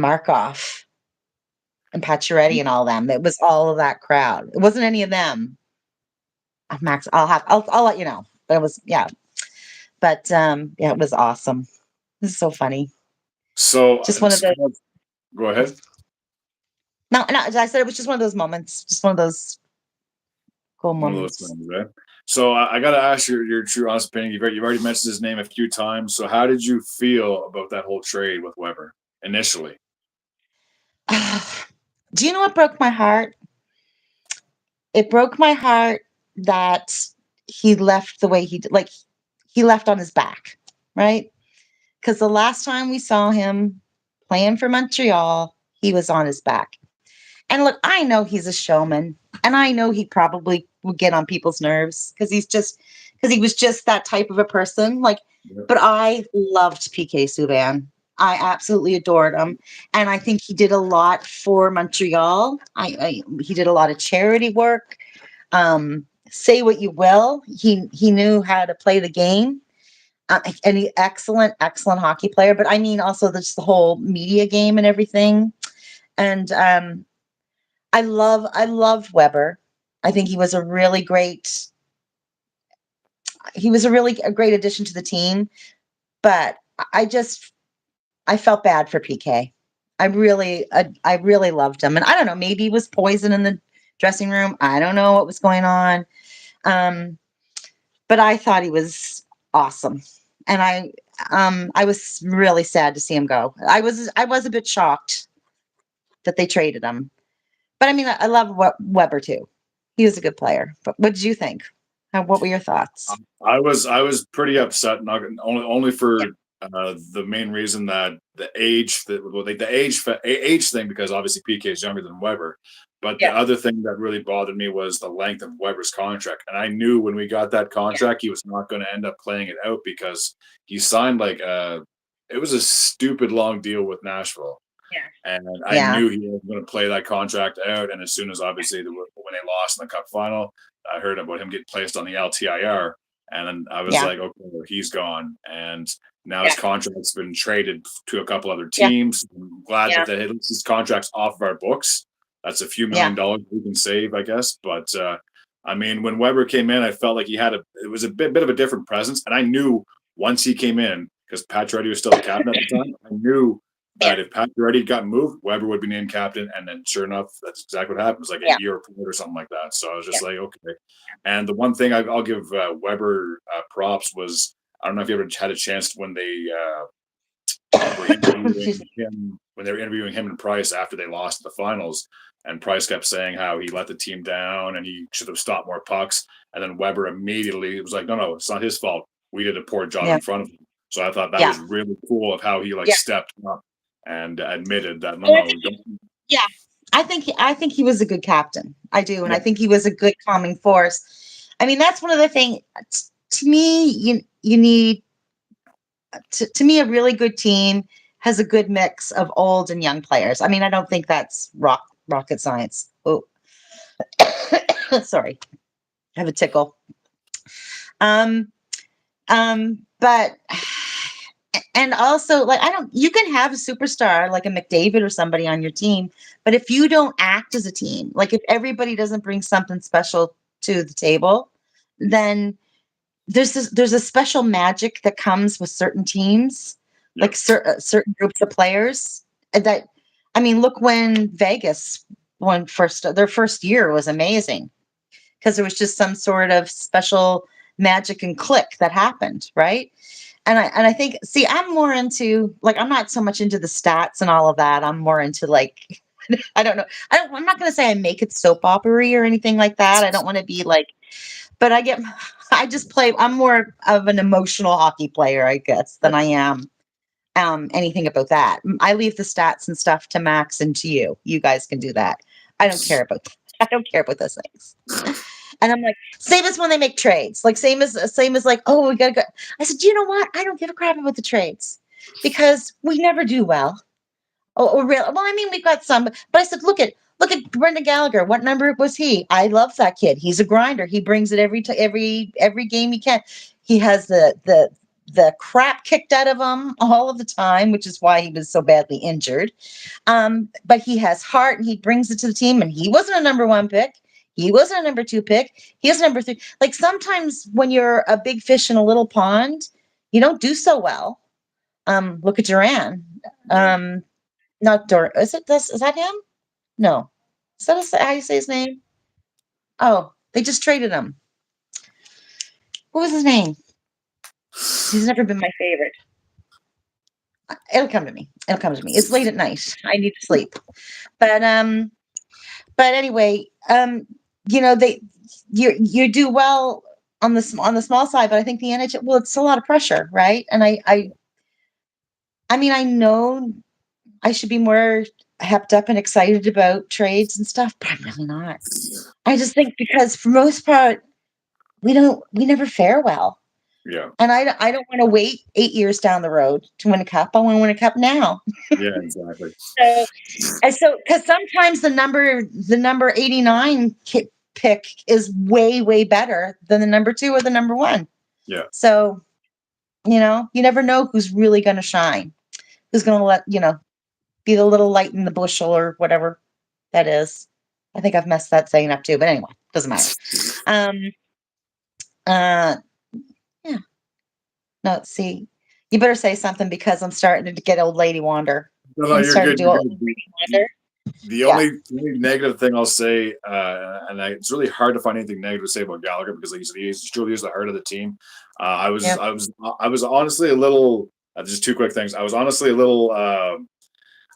Markov and Pacioretty and all them. It was all of that crowd. It wasn't any of them. Max, I'll let you know. But it was, yeah. But yeah, it was awesome. This is so funny. So Just one of the go ahead. no, as I said, it was just one of those moments. Just one of those cool One of those moments. things, right? So I got to ask your true honest opinion. You've already mentioned his name a few times. So how did you feel about that whole trade with Weber initially? Do you know what broke my heart? It broke my heart that he left the way he did. Like, he left on his back, right? Because the last time we saw him playing for Montreal, he was on his back. And look, I know he's a showman, and I know he probably would get on people's nerves because he was just that type of a person. Like, Yeah. but I loved PK Subban. I absolutely adored him, and I think he did a lot for Montreal. He did a lot of charity work. Say what you will, he knew how to play the game. And he excellent hockey player. But I mean, also just the whole media game and everything. And I love Weber. I think he was a great addition to the team, but I felt bad for PK. I really loved him. And I don't know, maybe he was poison in the dressing room. I don't know what was going on. Um, but I thought he was awesome. And I was really sad to see him go. I was a bit shocked that they traded him. But I mean, I love Weber too. He was a good player. But what did you think? What were your thoughts? I was pretty upset, not only Yeah, for the main reason that the age that well, like the age thing because obviously PK is younger than Weber, but yeah, the other thing that really bothered me was the length of Weber's contract, and I knew when we got that yeah, contract he was not going to end up playing it out because he signed like it was a stupid long deal with Nashville. yeah, And I yeah, knew he was going to play that contract out. And as soon as obviously when they lost in the Cup final, I heard about him getting placed on the LTIR, and then I was yeah, like, okay, well, he's gone. And now his yeah, contract's been traded to a couple other yeah, teams. I'm glad yeah, that at least his contract's off of our books. That's a few yeah, $1 million we can save, I guess. But I mean, when Weber came in, I felt like it was a bit of a different presence. And I knew once he came in, because Pat Reddy was still the captain at the time, I knew yeah, that if Pat Reddy got moved, Weber would be named captain. And then sure enough, that's exactly what happened. It was like a yeah, year or something like that. So I was yeah. just like, okay. And the one thing I'll give Weber props was I don't know if you ever had a chance when they were interviewing Excuse me. him when they were interviewing him and Price after they lost the finals, and Price kept saying how he let the team down and he should have stopped more pucks. And then Weber immediately was like, "No, it's not his fault. We did a poor job Yeah, in front of him." So I thought that yeah, was really cool of how he like yeah. stepped up and admitted that no, And I no, think don't. yeah, I think he was a good captain. I do, and Yeah, I think he was a good calming force. I mean, that's one of the things. To me, you need to me a really good team has a good mix of old and young players. I mean, I don't think that's rocket science. Oh, sorry, I have a tickle. Um, but and also, like, I don't. You can have a superstar like a McDavid or somebody on your team, but if you don't act as a team, like if everybody doesn't bring something special to the table, then there's a special magic that comes with certain teams, yeah, like certain groups of players. That I mean, look when Vegas won their first year was amazing because there was just some sort of special magic and click that happened, right? And I think, see, I'm more into, like, I'm not so much into the stats and all of that. I'm more into, like, I don't know. I'm not going to say I make it soap opera or anything like that. I don't want to be like, but I just play. I'm more of an emotional hockey player, I guess, yeah. than I am. anything about that. I leave the stats and stuff to Max and to you. You guys can do that. I don't care about I don't care about those things. And I'm like, same as when they make trades. Like same as like, oh, we gotta go. I said, you know what? I don't give a crap about the trades because we never do well. Oh, real. Well, I mean, we've got some, but I said, look at Brendan Gallagher. What number was he? I love that kid. He's a grinder. He brings it every game he can. He has the crap kicked out of him all of the time, which is why he was so badly injured. But he has heart and he brings it to the team. And he wasn't a number one pick. He wasn't a number two pick. He was number three. Like sometimes when you're a big fish in a little pond, you don't do so well. Look at Duran. Not Dor. Is that him? No. Is that how you say his name? Oh, they just traded him. What was his name? He's never been my favorite. It'll come to me. It'll come to me. It's late at night. I need to sleep. But anyway, they you do well on the small side, but I think the NHL, well, it's a lot of pressure, right? And I mean, I know I should be more hepped up and excited about trades and stuff, but I'm really not. I just think because for most part, we never fare well. Yeah. And I don't want to wait 8 years down the road to win a cup. I want to win a cup now. Yeah, exactly. So because sometimes the number 89 pick is way, way better than the number 2 or the number 1. Yeah. So, you never know who's really going to shine, who's going to be the little light in the bushel or whatever that is. I think I've messed that saying up too, but anyway, doesn't matter. Yeah. No, see, you better say something because I'm starting to get old lady wander. No, you're good. The only negative thing I'll say, and it's really hard to find anything negative to say about Gallagher because like he's truly is the heart of the team. I was honestly a little. Just 2 quick things. I was honestly a little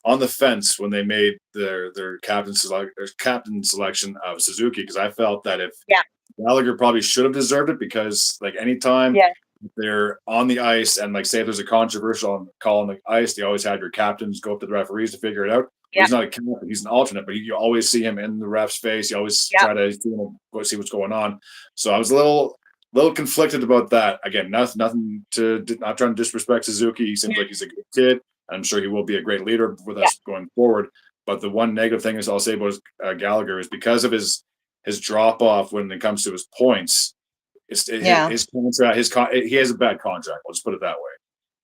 on the fence when they made their captain selection of Suzuki because I felt that if Gallagher probably should have deserved it because like anytime they're on the ice and like say if there's a controversial call on the ice, they always have your captains go up to the referees to figure it out. Yeah. He's not a captain, he's an alternate, but you always see him in the ref's face. You always try to see what's going on. So I was a little conflicted about that. Again, not trying to disrespect Suzuki. He seems like he's a good kid. I'm sure he will be a great leader with us going forward. But the one negative thing is I'll say about Gallagher is because of his drop off when it comes to his points. His contract, he has a bad contract. Let's put it that way.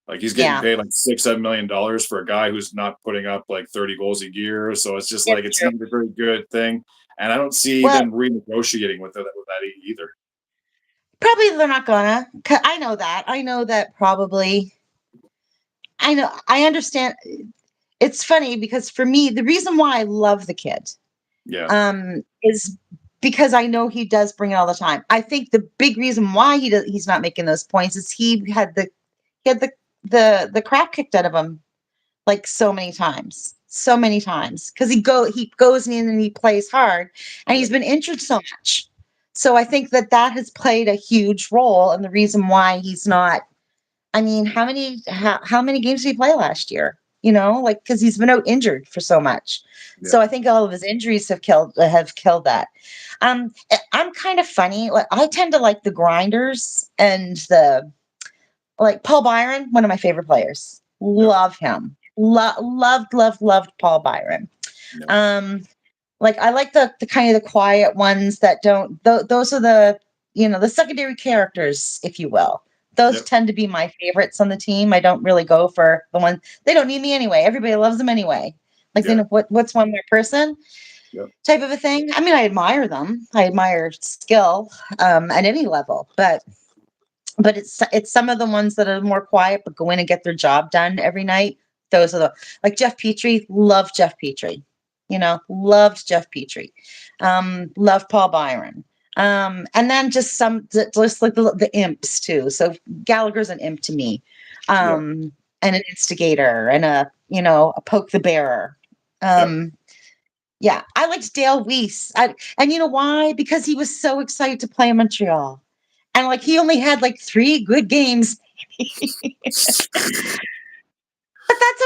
Like he's getting paid like $6-7 million for a guy who's not putting up like 30 goals a year. So it's just it's not a very good thing. And I don't see them renegotiating with that either. Probably they're not gonna. I know that probably. I understand. It's funny because for me, the reason why I love the kid, is because I know he does bring it all the time. I think the big reason why he's not making those points is he had the crap kicked out of him like so many times because he goes in and he plays hard and he's been injured so much. So I think that has played a huge role in the reason why he's not. I mean, how many games did he play last year? Because he's been out injured for so much. Yeah. So I think all of his injuries have killed that. I'm kind of funny. Like I tend to like the grinders and Paul Byron, one of my favorite players. Yeah. Love him. Loved Paul Byron. Yeah. I like the kind of the quiet ones that don't. Those are the the secondary characters, if you will. Those tend to be my favorites on the team. I don't really go for the one. They don't need me anyway. Everybody loves them anyway. They know what's one more person type of a thing. I mean, I admire them. I admire skill at any level, but it's some of the ones that are more quiet but go in and get their job done every night. Those are like Jeff Petrie. Love Jeff Petrie. Loved Jeff Petrie. Loved Paul Byron. And then just like the imps too. So Gallagher's an imp to me, and an instigator and a poke the bearer. I liked Dale Weiss. And you know why? Because he was so excited to play in Montreal, and he only had 3 good games.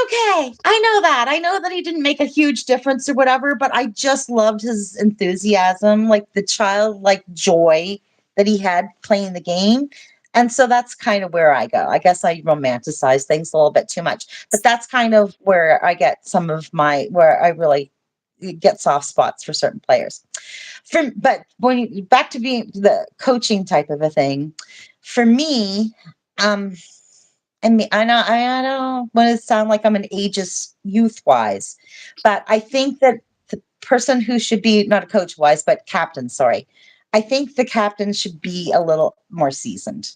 okay. I know that. I know that he didn't make a huge difference or whatever, but I just loved his enthusiasm, like the childlike joy that he had playing the game. And so that's kind of where I go. I guess I romanticize things a little bit too much, but that's kind of where I get some of where I really get soft spots for certain players. But back to being the coaching type of a thing, for me, um, I don't want to sound like I'm an ageist youth wise, but I think that the person who should be not a coach wise, but captain, sorry. I think the captain should be a little more seasoned.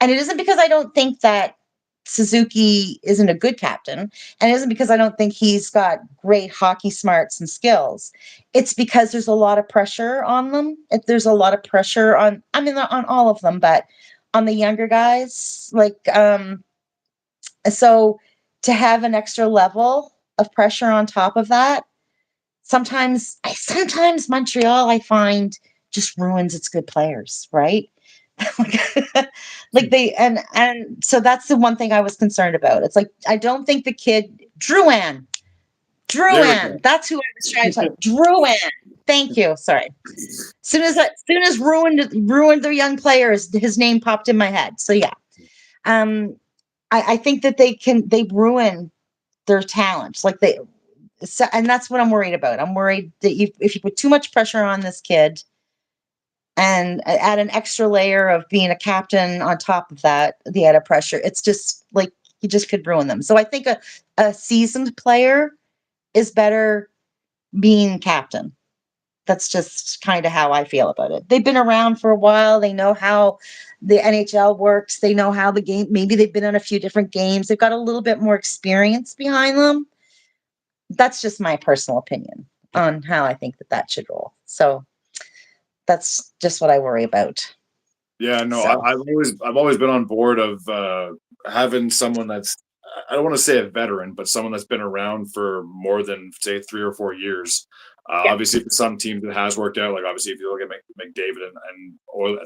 And it isn't because I don't think that Suzuki isn't a good captain, and it isn't because I don't think he's got great hockey smarts and skills. It's because there's a lot of pressure on them. There's a lot of pressure on, I mean, on all of them, but on the younger guys, so to have an extra level of pressure on top of that, sometimes Montreal, I find, just ruins its good players, right? Like and so that's the one thing I was concerned about. It's like I don't think the kid Drouin, There we go. that's who I was trying to Drouin. Thank you. Sorry. Soon as ruined their young players, his name popped in my head. So yeah. I think that they ruin their talents. And that's what I'm worried about. I'm worried that if you put too much pressure on this kid and add an extra layer of being a captain on top of that, the added pressure, it's just like you just could ruin them. So I think a seasoned player is better being captain. That's just kind of how I feel about it. They've been around for a while. They know how the NHL works. They know how the game, maybe they've been on a few different games. They've got a little bit more experience behind them. That's just my personal opinion on how I think that should roll. So that's just what I worry about. Yeah, no, So. I've always been on board of having someone that's, I don't want to say a veteran, but someone that's been around for more than say 3 or 4 years. Yeah. Obviously, for some teams it has worked out. Like obviously, if you look at McDavid and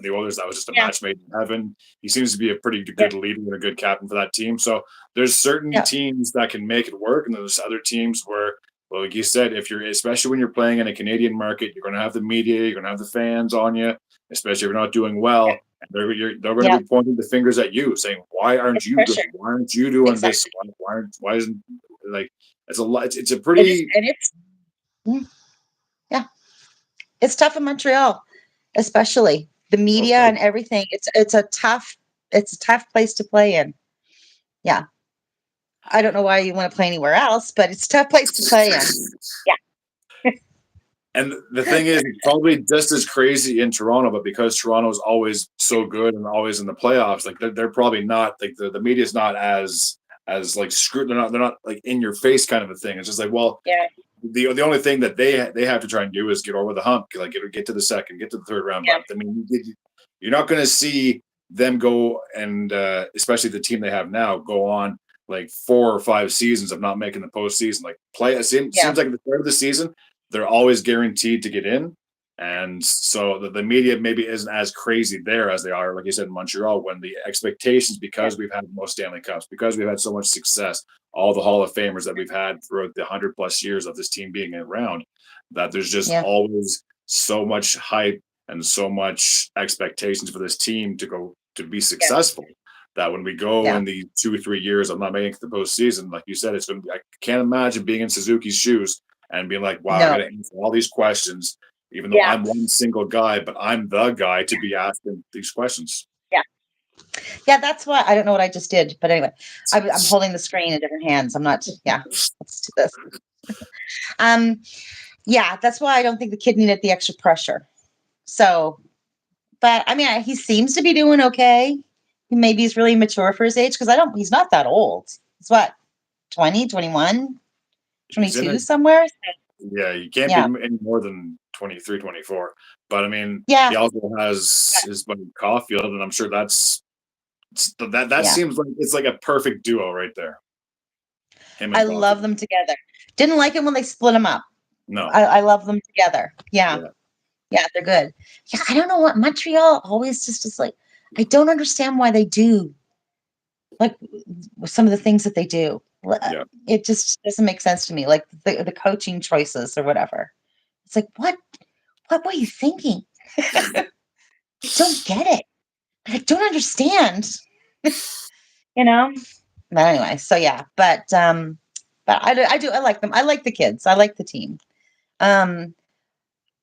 the Oilers, that was just a match made in heaven. He seems to be a pretty good leader and a good captain for that team. So there's certain teams that can make it work, and there's other teams where, well, like you said, especially when you're playing in a Canadian market, you're going to have the media, you're going to have the fans on you, especially if you're not doing well. And they're going to be pointing the fingers at you, saying, "Why aren't you good? Why aren't you doing this? Why isn't like it's a lot? It's a pretty It's tough in Montreal, especially the media and everything. It's a tough place to play in. Yeah. I don't know why you want to play anywhere else, but it's a tough place to play in. Yeah. And the thing is, it's probably just as crazy in Toronto, but because Toronto is always so good and always in the playoffs, like they're probably not like the media's not as like screwed. They're not like in your face kind of a thing. It's just like, well, the only thing that they have to try and do is get over the hump, like get to the second, get to the third round. But I mean, you're not going to see them go and especially the team they have now go on like 4 or 5 seasons of not making the postseason. Like seems like at the start of the season, they're always guaranteed to get in. And so the media maybe isn't as crazy there as they are, like you said, in Montreal, when the expectations, because we've had the most Stanley Cups, because we've had so much success, all the Hall of Famers that we've had throughout the 100+ years of this team being around, that there's just always so much hype and so much expectations for this team to be successful. That when we go in the 2 or 3 years of not making the postseason, like you said, it's going to be, I can't imagine being in Suzuki's shoes and being like, wow, I got to answer all these questions, even though I'm one single guy, but I'm the guy to be asking these questions. Yeah, that's why I don't know what I just did, but anyway, I'm holding the screen in different hands. I'm not. Yeah, let's do this. That's why I don't think the kid needed the extra pressure. So, but I mean, he seems to be doing okay. Maybe he's really mature for his age because he's not that old. He's what, 20, 21, 22 somewhere. Yeah, you can't be any more than 23, 24. But I mean, he also has his buddy Caulfield, and I'm sure that seems like it's like a perfect duo right there. I love them together. Didn't like it when they split them up. No, I love them together. Yeah, they're good. Yeah, I don't know what Montreal always just is like. I don't understand why they do like some of the things that they do. Yeah. It just doesn't make sense to me. Like the coaching choices or whatever. It's like, what were you thinking? I don't get it. I don't understand. You know? But anyway, so yeah, but I like them. I like the kids. I like the team. Um,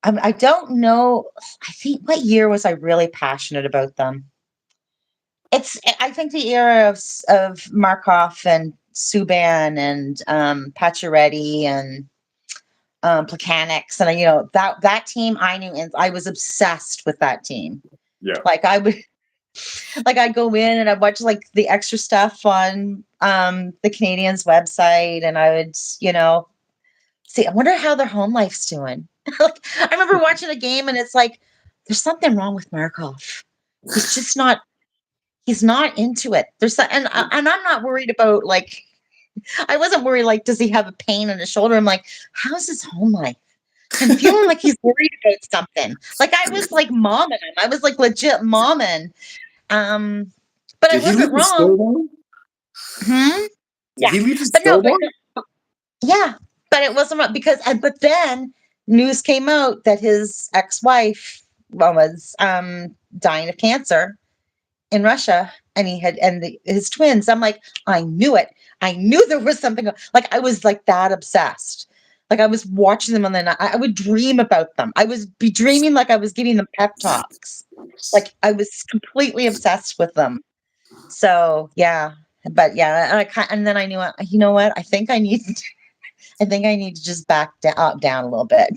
I don't know. I think what year was I really passionate about them? I think the era of Markov and Subban and Pacioretty and Plekanec and that team I knew, and I was obsessed with that team. Yeah. Like I would like I'd go in and I'd watch like the extra stuff on the Canadians website, and I would, see, I wonder how their home life's doing. Like I remember watching a game and it's like there's something wrong with Markov. He's just not he's not into it. And I'm not worried about like I wasn't worried like does he have a pain in his shoulder? I'm like, how's his home life? I'm feeling like he's worried about something. Like I was like momming him. I was like legit momming. Um, but I Did he leave wasn't the wrong. Stillborn? Hmm? Did Yeah. he leave the But no, but Stillborn? yeah, but it wasn't wrong because but then news came out that his ex-wife was dying of cancer in Russia, and his twins. I'm like, I knew it. I knew there was something. Like I was like that obsessed. Like I was watching them on the night. I would dream about them. I was be dreaming like I was giving them pep talks. Like I was completely obsessed with them. So yeah, but yeah, and then I knew, you know what? I think I need. I think I need to just down a little bit.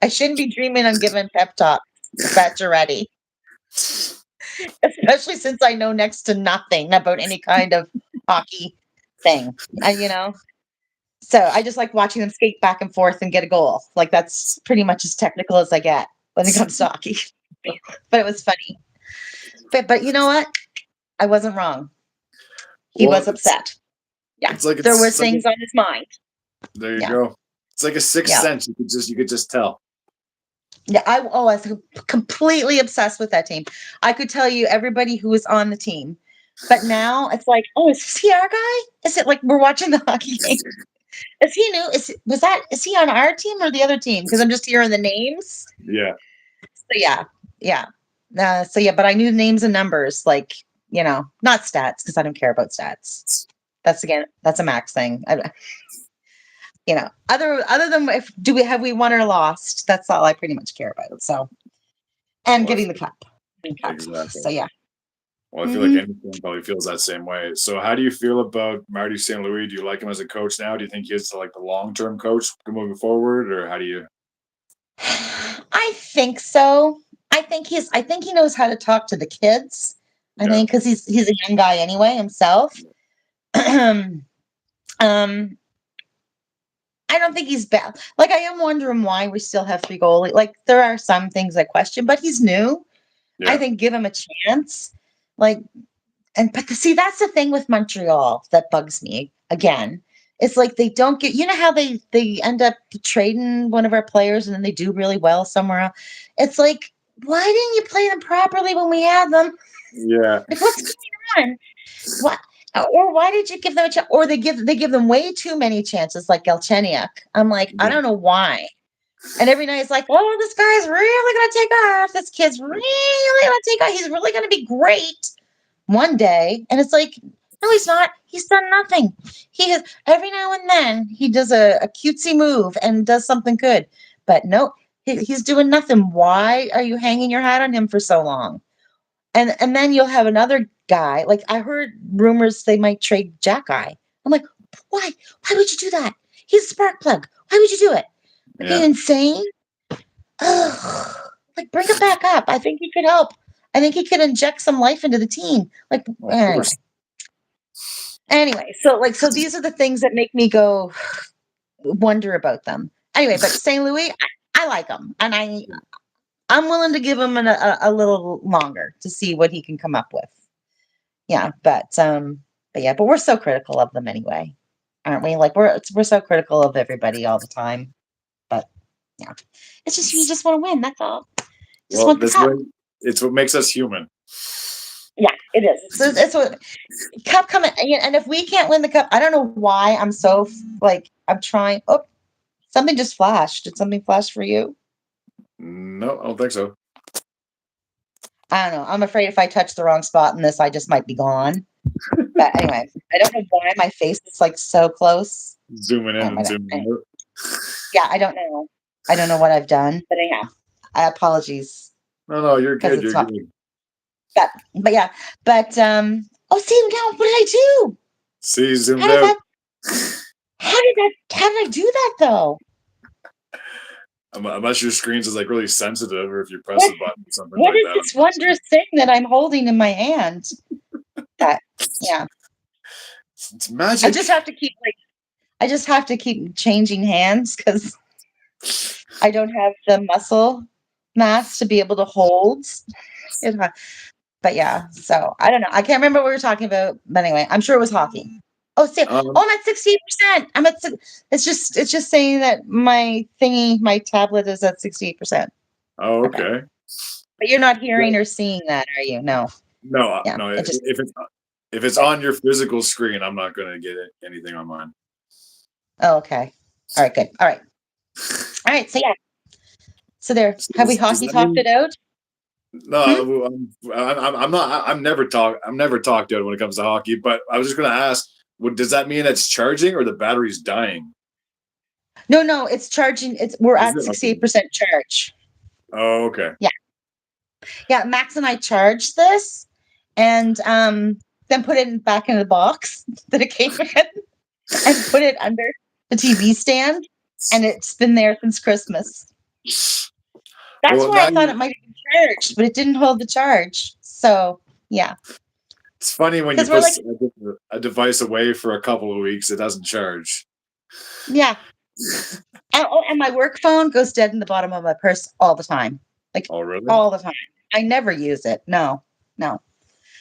I shouldn't be dreaming I'm giving pep talks. That's already. Especially since I know next to nothing about any kind of hockey thing. So I just like watching them skate back and forth and get a goal. Like that's pretty much as technical as I get when it comes to hockey. But it was funny. But you know what? I wasn't wrong. He Well, was upset. Yeah. it's like There were it's like things on his mind. there you Yeah. go. It's like a sixth Yeah. sense. You could just tell. Yeah, I was completely obsessed with that team. I could tell you everybody who was on the team. But now it's like, oh, is he our guy? Is it like we're watching the hockey game? Is he new? Is he on our team or the other team? Because I'm just hearing the names. Yeah. So yeah, yeah. So yeah, but I knew names and numbers, like not stats because I don't care about stats. That's a Max thing. Other than have we won or lost? That's all I pretty much care about. So, and Well, getting the cup. exactly. So yeah. Well, I feel like anyone probably feels that same way. So, how do you feel about Marty St. Louis? Do you like him as a coach now? Do you think he's like the long-term coach moving forward, or how do you? I think so. I think he knows how to talk to the kids. I think because he's a young guy anyway himself. um, I don't think he's bad. Like I am wondering why we still have three goalies. Like there are some things I question, but he's new. Yeah. I think give him a chance. Like, but see, that's the thing with Montreal that bugs me again. It's like they don't get. You know how they end up trading one of our players and then they do really well somewhere else. It's like, why didn't you play them properly when we had them? Yeah. Like, what's going on? What? Or why did you give them a chance? Or they give them way too many chances, like Galchenyuk. I'm like, I don't know why. And every night it's like, oh, this guy's really gonna take off. This kid's really gonna take off. He's really gonna be great one day. And it's like, no, he's not. He's done nothing. He has every now and then he does a cutesy move and does something good. But no, he's doing nothing. Why are you hanging your hat on him for so long? And then you'll have another guy. Like I heard rumors they might trade Jack Eye. I'm like, why? Why would you do that? He's a spark plug. Why would you do it? Are you insane? Ugh. Like bring him back up. I think he could help. I think he could inject some life into the team. Like anyway, so these are the things that make me go wonder about them. Anyway, but St. Louis, I like him, and I'm willing to give him a little longer to see what he can come up with. Yeah, but we're so critical of them anyway, aren't we? Like we're so critical of everybody all the time. But yeah, it's just you just want to win. That's all. Well, it's what makes us human. Yeah, it is. It's what cup coming, and if we can't win the cup, I don't know why I'm so like I'm trying. Oh, something just flashed. Did something flash for you? No, I don't think so. I don't know. I'm afraid if I touch the wrong spot in this, I just might be gone. But anyway, I don't know why my face is like so close. Zooming in Oh my and God. zooming out. Yeah, I don't know. I don't know what I've done, but anyhow, I apologies No, you're because good. it's You're not. good. But yeah, but oh, see now, what did I do? See, How zoomed did out. that? How did I do that though? Unless your screen's is like really sensitive, or if you press What a button or something what like is that. I'm this not sure. wondrous thing that I'm holding in my hand? That yeah, It's magic. I just have to keep changing hands because I don't have the muscle mass to be able to hold it. But yeah, so I don't know. I can't remember what we were talking about. But anyway, I'm sure it was hockey. Oh, see, Um. I'm at 68%. It's just saying that my tablet is at 68%. Oh, Okay. okay. But you're not Yeah. hearing or seeing that, are you? No. No, Yeah. no. It just If it's on your physical screen, I'm not going to get anything on mine. oh, okay. All right, good. All right. All right. So yeah. So there. So Have we does hockey that talked mean it out? Hmm? no? I'm not. I'm never talked out when it comes to hockey. But I was just going to ask: does that mean it's charging or the battery's dying? No, no, it's charging. We're Is at it okay? 68% charge. Oh, okay. Yeah. Yeah. Max and I charged this and then put it back in the box that it came in and put it under the TV stand. And it's been there since Christmas. That's Well, why now I thought it might have been charged, but it didn't hold the charge. So yeah. it's funny when you Because we're put like, a device away for a couple of weeks, it doesn't charge. yeah. And my work phone goes dead in the bottom of my purse all the time. Like Oh, really? all the time. I never use it. No, no.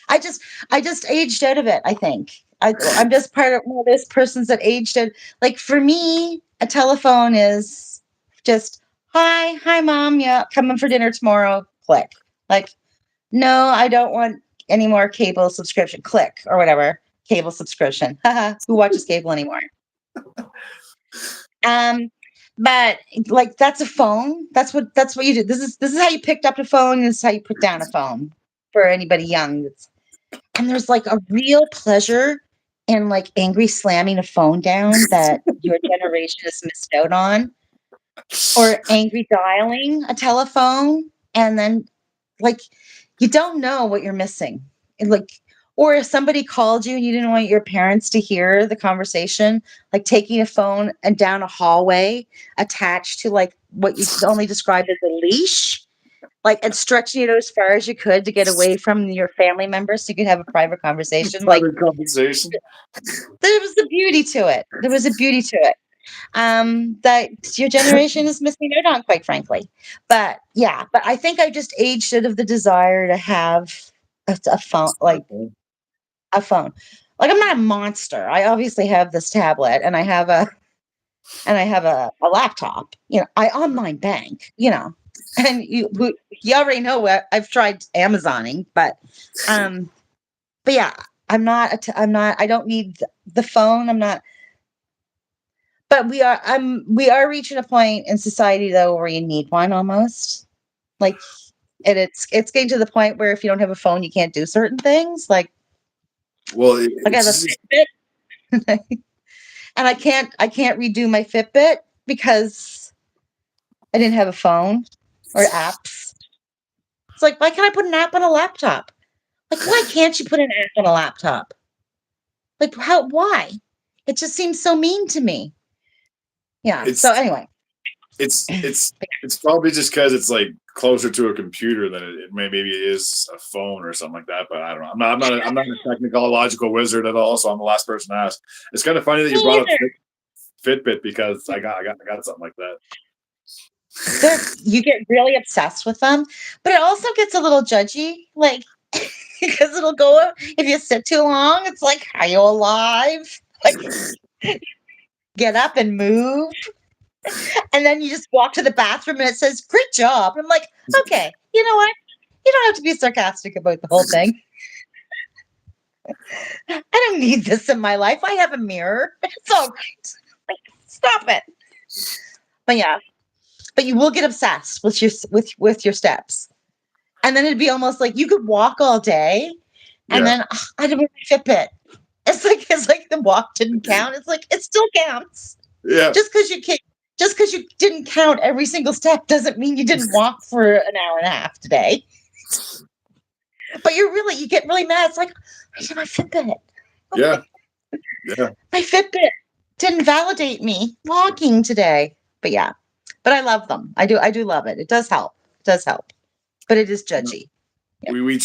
I just I just aged out of it, I think. I'm just part of one of those persons that aged out. Like for me, a telephone is just hi mom, yeah, coming for dinner tomorrow. Click. Like, no, I don't want any more cable subscription. Click or whatever. Cable subscription. Haha. Who watches cable anymore? Um, but like that's a phone. That's what you do. This is how you picked up a phone. This is how you put down a phone for anybody young. And there's like a real pleasure in like angry slamming a phone down that your generation has missed out on, or angry dialing a telephone, and then like you don't know what you're missing. And like, or if somebody called you and you didn't want your parents to hear the conversation, like taking a phone and down a hallway attached to like what you could only describe as a leash, like and stretching it out as far as you could to get away from your family members so you could have a private conversation. Like Private conversation. there was a beauty to it. There was a beauty to it. That your generation is missing out on, quite frankly. But yeah, but I think I just aged out of the desire to have a phone, like Smartphone. a phone. Like I'm not a monster. I obviously have this tablet and I have a laptop. You know, I online bank. You know, and you already know what I've tried Amazoning, um, but yeah, I'm not. I don't need the phone. I'm not. But we are reaching a point in society though where you need one almost. Like and it's getting to the point where if you don't have a phone, you can't do certain things. Well, Like I have a it's just Fitbit and I can't redo my Fitbit because I didn't have a phone or apps. It's like, why can't I put an app on a laptop? Like, why can't you put an app on a laptop? Like, why? It just seems so mean to me. Yeah. So it's anyway, it's it's it's probably just because it's like closer to a computer than maybe it is a phone or something like that. But I don't know. I'm not a technological wizard at all, so I'm the last person to ask. It's kind of funny that me you brought up either. Fitbit because I got something like that. You get really obsessed with them, but it also gets a little judgy, like because it'll go if you sit too long. It's like, are you alive? Like, get up and move, and then you just walk to the bathroom and it says, "Great job." I'm like, okay, you know what? You don't have to be sarcastic about the whole thing. I don't need this in my life. I have a mirror. It's all right. Like, stop it. But yeah, but you will get obsessed with your steps. And then it'd be almost like you could walk all day and Yeah. then I don't have my Fitbit. It's like the walk didn't count. It's like it still counts. Yeah. Just because you didn't count every single step doesn't mean you didn't walk for an hour and a half today. But you get really mad. It's like, I did my Fitbit. Yeah. Yeah. My Fitbit didn't validate me walking today. But yeah, but I love them. I do love it. It does help. It does help. But it is judgy. Yeah. We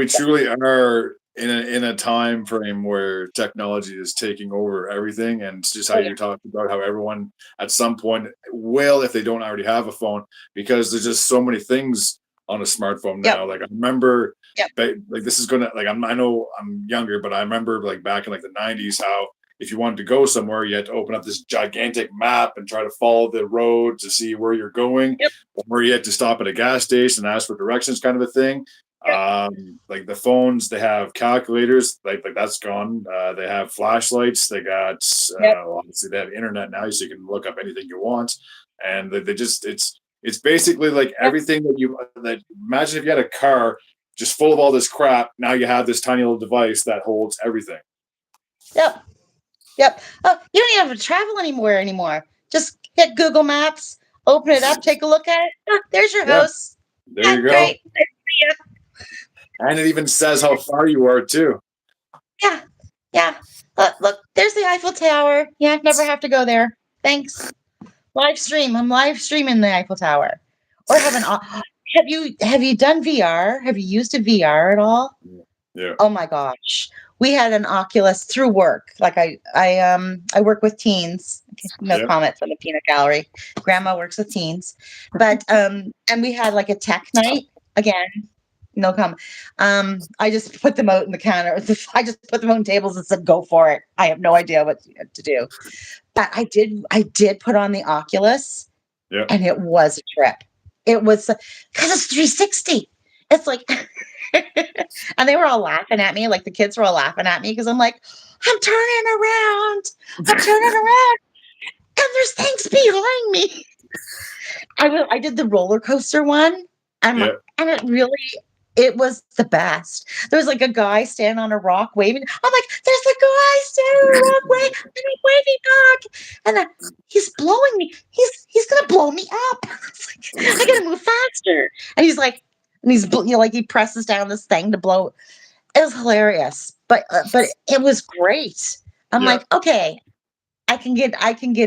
truly are in a time frame where technology is taking over everything, and it's just how Oh, yeah. you talked about how everyone at some point will, if they don't already have a phone, because there's just so many things on a smartphone Yep. now. Like I remember, Yep. like this is gonna like I know I'm younger, but I remember like back in like the '90s how if you wanted to go somewhere, you had to open up this gigantic map and try to follow the road to see where you're going, Yep. or you had to stop at a gas station and ask for directions, kind of a thing. Like the phones, they have calculators, like that's gone. They have flashlights. They got Yep. obviously they have internet now, so you can look up anything you want. And they just it's basically like Yep. everything that imagine if you had a car just full of all this crap. Now you have this tiny little device that holds everything. Yep. Yep. Oh, you don't even have to travel anymore. Just hit Google Maps, open it up, take a look at it. Oh, there's your Yeah, house. there Yeah, you go. great. And it even says how far you are too. Yeah. Yeah. Look, there's the Eiffel Tower. Yeah, never have to go there. Thanks. Live stream. I'm live streaming the Eiffel Tower. Or have you done VR? Have you used a VR at all? Yeah. Oh my gosh. We had an Oculus through work. Like I work with teens. Okay, no Yeah. comments on the peanut gallery. Grandma works with teens. But and we had like a tech night again. No comment. I just put them out in the counter. I just put them on tables and said, "Go for it." I have no idea what to do, but I did put on the Oculus, Yeah. and it was a trip. It was because it's 360. It's like, and they were all laughing at me. Like the kids were all laughing at me because I'm like, I'm turning around, and there's things behind me. I did the roller coaster one, and Yeah. and it was the best. There was like a guy standing on a rock waving. I'm like, there's a guy standing on a rock waving back, and then he's blowing me. He's gonna blow me up. It's like, I gotta move faster. And he's like, like he presses down this thing to blow. It was hilarious, but it was great. I'm Yeah. like, okay, I can get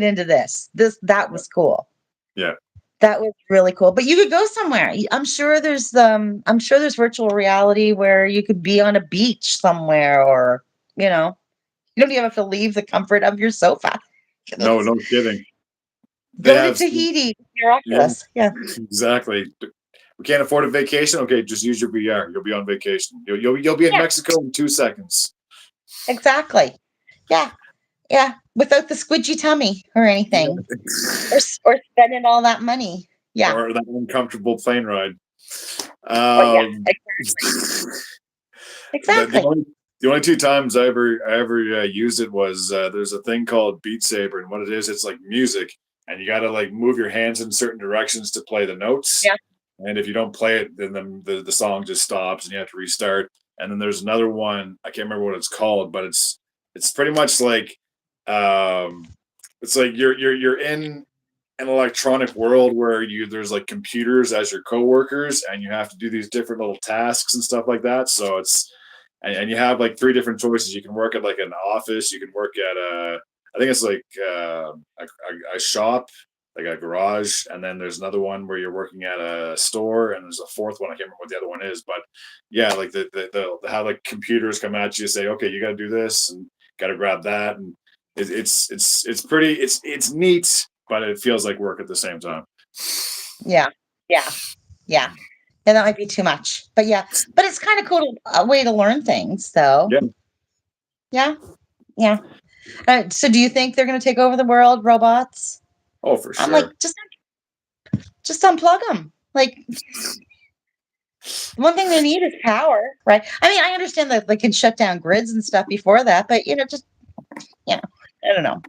into this. That was cool. Yeah. That was really cool. But you could go somewhere. I'm sure there's virtual reality where you could be on a beach somewhere, or you don't even have to leave the comfort of your sofa. No kidding. Go to Tahiti with your Oculus. Yeah. Exactly. We can't afford a vacation. Okay, just use your VR. You'll be on vacation. You'll be in Yeah. Mexico in 2 seconds. Exactly. Yeah. Yeah. Without the squidgy tummy or anything. Or spending all that money. Yeah. Or that uncomfortable plane ride. Yeah, exactly. The only 2 times I ever used it was there's a thing called Beat Saber, and what it is, it's like music, and you got to like move your hands in certain directions to play the notes. Yeah. And if you don't play it, then the song just stops and you have to restart. And then there's another one, I can't remember what it's called, but it's pretty much like it's like you're in an electronic world where there's like computers as your coworkers, and you have to do these different little tasks and stuff like that. So and you have like 3 different choices. You can work at like an office, you can work at I think it's like a shop, like a garage, and then there's another one where you're working at a store, and there's a 4th one. I can't remember what the other one is, but yeah, like they'll have like computers come at you, say, okay, you got to do this and got to grab that, and it's pretty, it's neat, but it feels like work at the same time. Yeah. Yeah, that might be too much. But yeah, but it's kind of cool, a way to learn things, though. Yeah. Yeah. So do you think they're going to take over the world, robots? Oh, for sure. I'm like, just unplug them. Like, The one thing they need is power, right? I mean, I understand that they can shut down grids and stuff before that, but just you know, I don't know.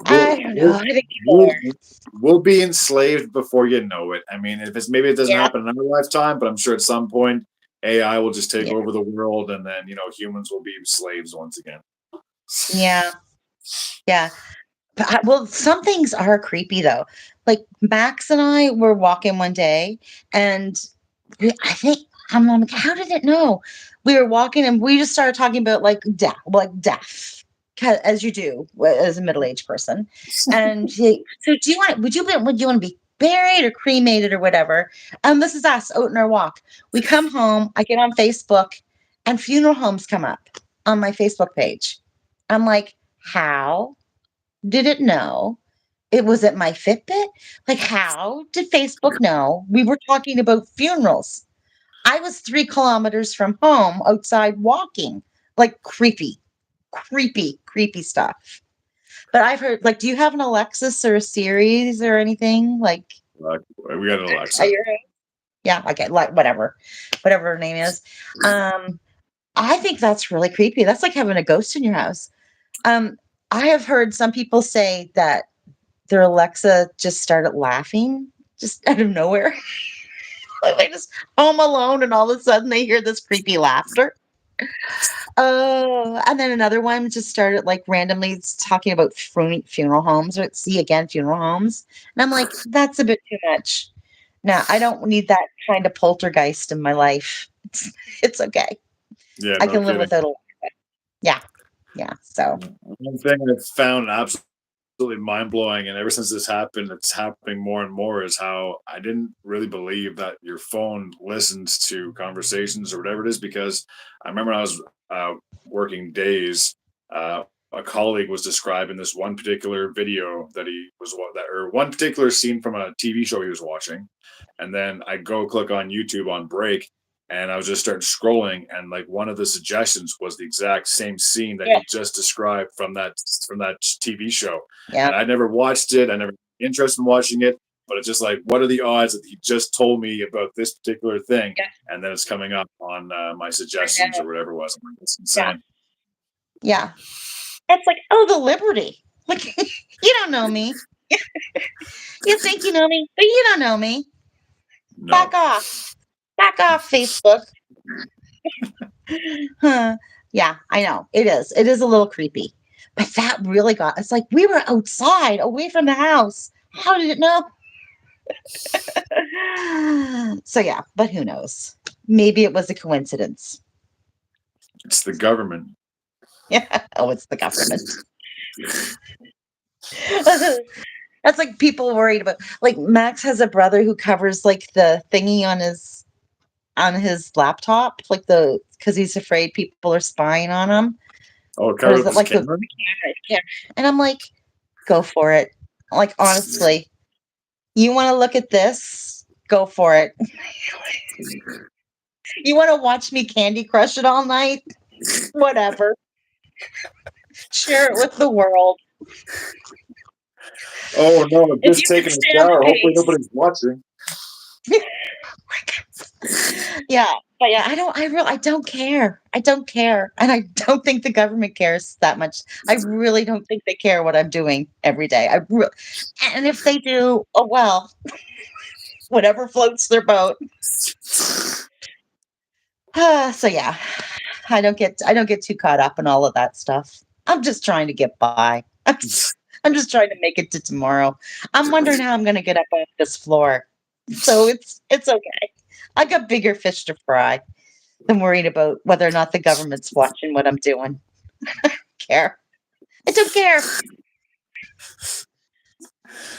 I We'll, don't know. we'll, I think people we'll, are. we'll be enslaved before you know it. I mean, if it's maybe it doesn't Yeah, happen in our lifetime, but I'm sure at some point AI will just take yeah, over the world, and then humans will be slaves once again. yeah, yeah. But well, some things are creepy though. Like Max and I were walking one day, and I think I'm like, how did it know? We were walking, and we just started talking about death, as you do as a middle-aged person. And so, would you want to be buried or cremated or whatever? And this is us out in our walk. We come home. I get on Facebook, and funeral homes come up on my Facebook page. I'm like, how did it know it was at my Fitbit? Like, how did Facebook know we were talking about funerals? I was 3 kilometers from home outside walking. Like, creepy, creepy, creepy stuff. But I've heard, like, do you have an Alexis or a Series or anything? Like, We got an are Alexa. you? Yeah, okay, like whatever her name is. Um, I think that's really creepy. That's like having a ghost in your house. Um, I have heard some people say that their Alexa just started laughing just out of nowhere. Like they just home alone and all of a sudden they hear this creepy laughter. Oh, and then another one just started like randomly talking about funeral homes or see again funeral homes. And I'm like, that's a bit too much. No, I don't need that kind of poltergeist in my life. It's okay. Yeah, I no can live kidding. without a yeah. Yeah. So One thing I've found absolutely mind blowing, and ever since this happened, it's happening more and more, is how I didn't really believe that your phone listens to conversations or whatever it is. Because I remember when I was working days, a colleague was describing this one particular video that he was that or one particular scene from a TV show he was watching, and then I go click on YouTube on break, and I was just starting scrolling, and like one of the suggestions was the exact same scene that yeah, he just described from that TV show, yeah, and I never watched it. I never interested in watching it, but it's just like, what are the odds that he just told me about this particular thing, yeah. and then it's coming up on my I suggestions know. or whatever it was. I'm like, that's Yeah. insane. Yeah. It's like, oh, the Liberty. Like, you don't know me. You think you know me, but you don't know me. Back No, off. Back off, Facebook. Huh. Yeah, I know. It is. It is a little creepy. But that really it's like we were outside, away from the house. How did it know? So yeah, but who knows? Maybe it was a coincidence. it's the government. Yeah. Oh, it's the government. That's like people worried about like Max has a brother who covers like the thingy on his laptop, like because he's afraid people are spying on him. Oh, Or covered is up it his like the camera. camera? And I'm like, go for it. Like honestly, you want to look at this? Go for it. You want to watch me Candy Crush it all night? Whatever. Share it with the world. Oh no, I'm If just you can taking a stand the shower. Hopefully pace. nobody's watching. Yeah, but yeah, I don't care. I don't care. And I don't think the government cares that much. I really don't think they care what I'm doing every day. And if they do, oh well, whatever floats their boat. So yeah, I don't get too caught up in all of that stuff. I'm just trying to get by. I'm just trying to make it to tomorrow. I'm wondering how I'm going to get up off this floor. So it's okay. I got bigger fish to fry than worried about whether or not the government's watching what I'm doing. Care. I don't care.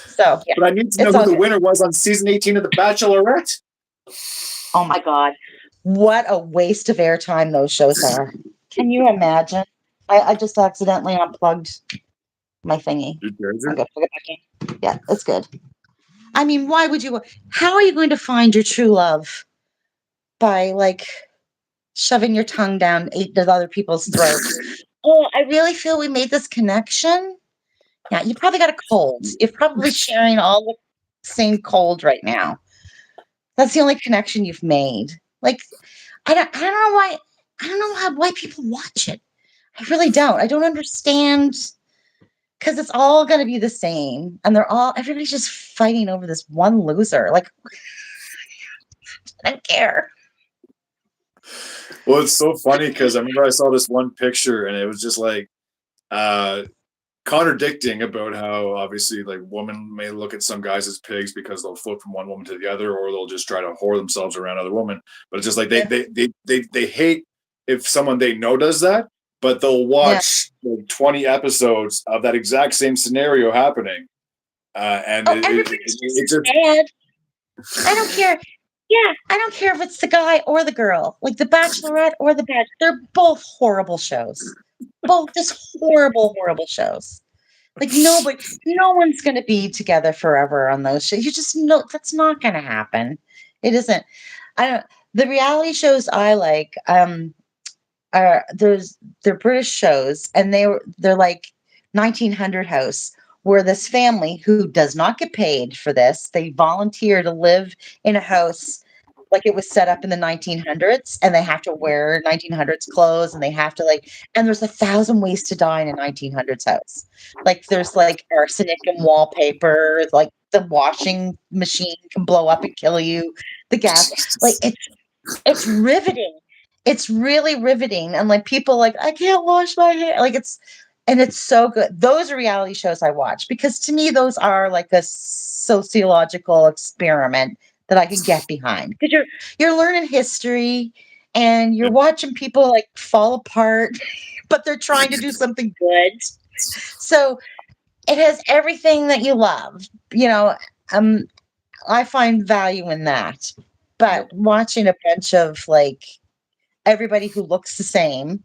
So yeah, But I need to know it's who all the good. winner was on season 18 of The Bachelorette. Oh my god, what a waste of airtime those shows are. Can you imagine? I just accidentally unplugged my thingy. Dude, there's her. Okay, plug it back in. Yeah, it's good. I mean, why would you? How are you going to find your true love by like shoving your tongue down eight to other people's throats? Oh, I really feel we made this connection. Yeah, you probably got a cold. You're probably sharing all the same cold right now. That's the only connection you've made. Like, I don't know why. I don't know why people watch it. I really don't. I don't understand because it's all going to be the same, and everybody's just fighting over this one loser. Like, I don't care. Well, it's so funny because I remember I saw this one picture and it was just like uh contradicting about how obviously like women may look at some guys as pigs because they'll flip from one woman to the other or they'll just try to whore themselves around other women. But it's just like Yeah, they hate if someone they know does that, but they'll yeah. watch like 20 episodes of that exact same scenario happening. And Oh, everybody's just it just mad. I don't care. Yeah, I don't care if it's the guy or the girl, like The Bachelorette or The Bachelor. They're both horrible shows. Both just horrible, horrible shows. Like no one's going to be together forever on those shows. You just know that's not going to happen. It isn't. I don't. The reality shows I like are they're British shows, and they're like 1900 House, where this family who does not get paid for this, they volunteer to live in a house like it was set up in the 1900s, and they have to wear 1900s clothes, and they have to and there's 1,000 ways to die in a 1900s house. Like there's like arsenic in wallpaper, like the washing machine can blow up and kill you, the gas, like it's riveting. It's really riveting. And like people like, I can't wash my hair. And it's so good. Those are reality shows I watch because to me, those are like a sociological experiment that I could get behind. Because you're learning history and you're watching people like fall apart, but they're trying to do something good. So it has everything that you love. Um, I find value in that. But watching a bunch of like everybody who looks the same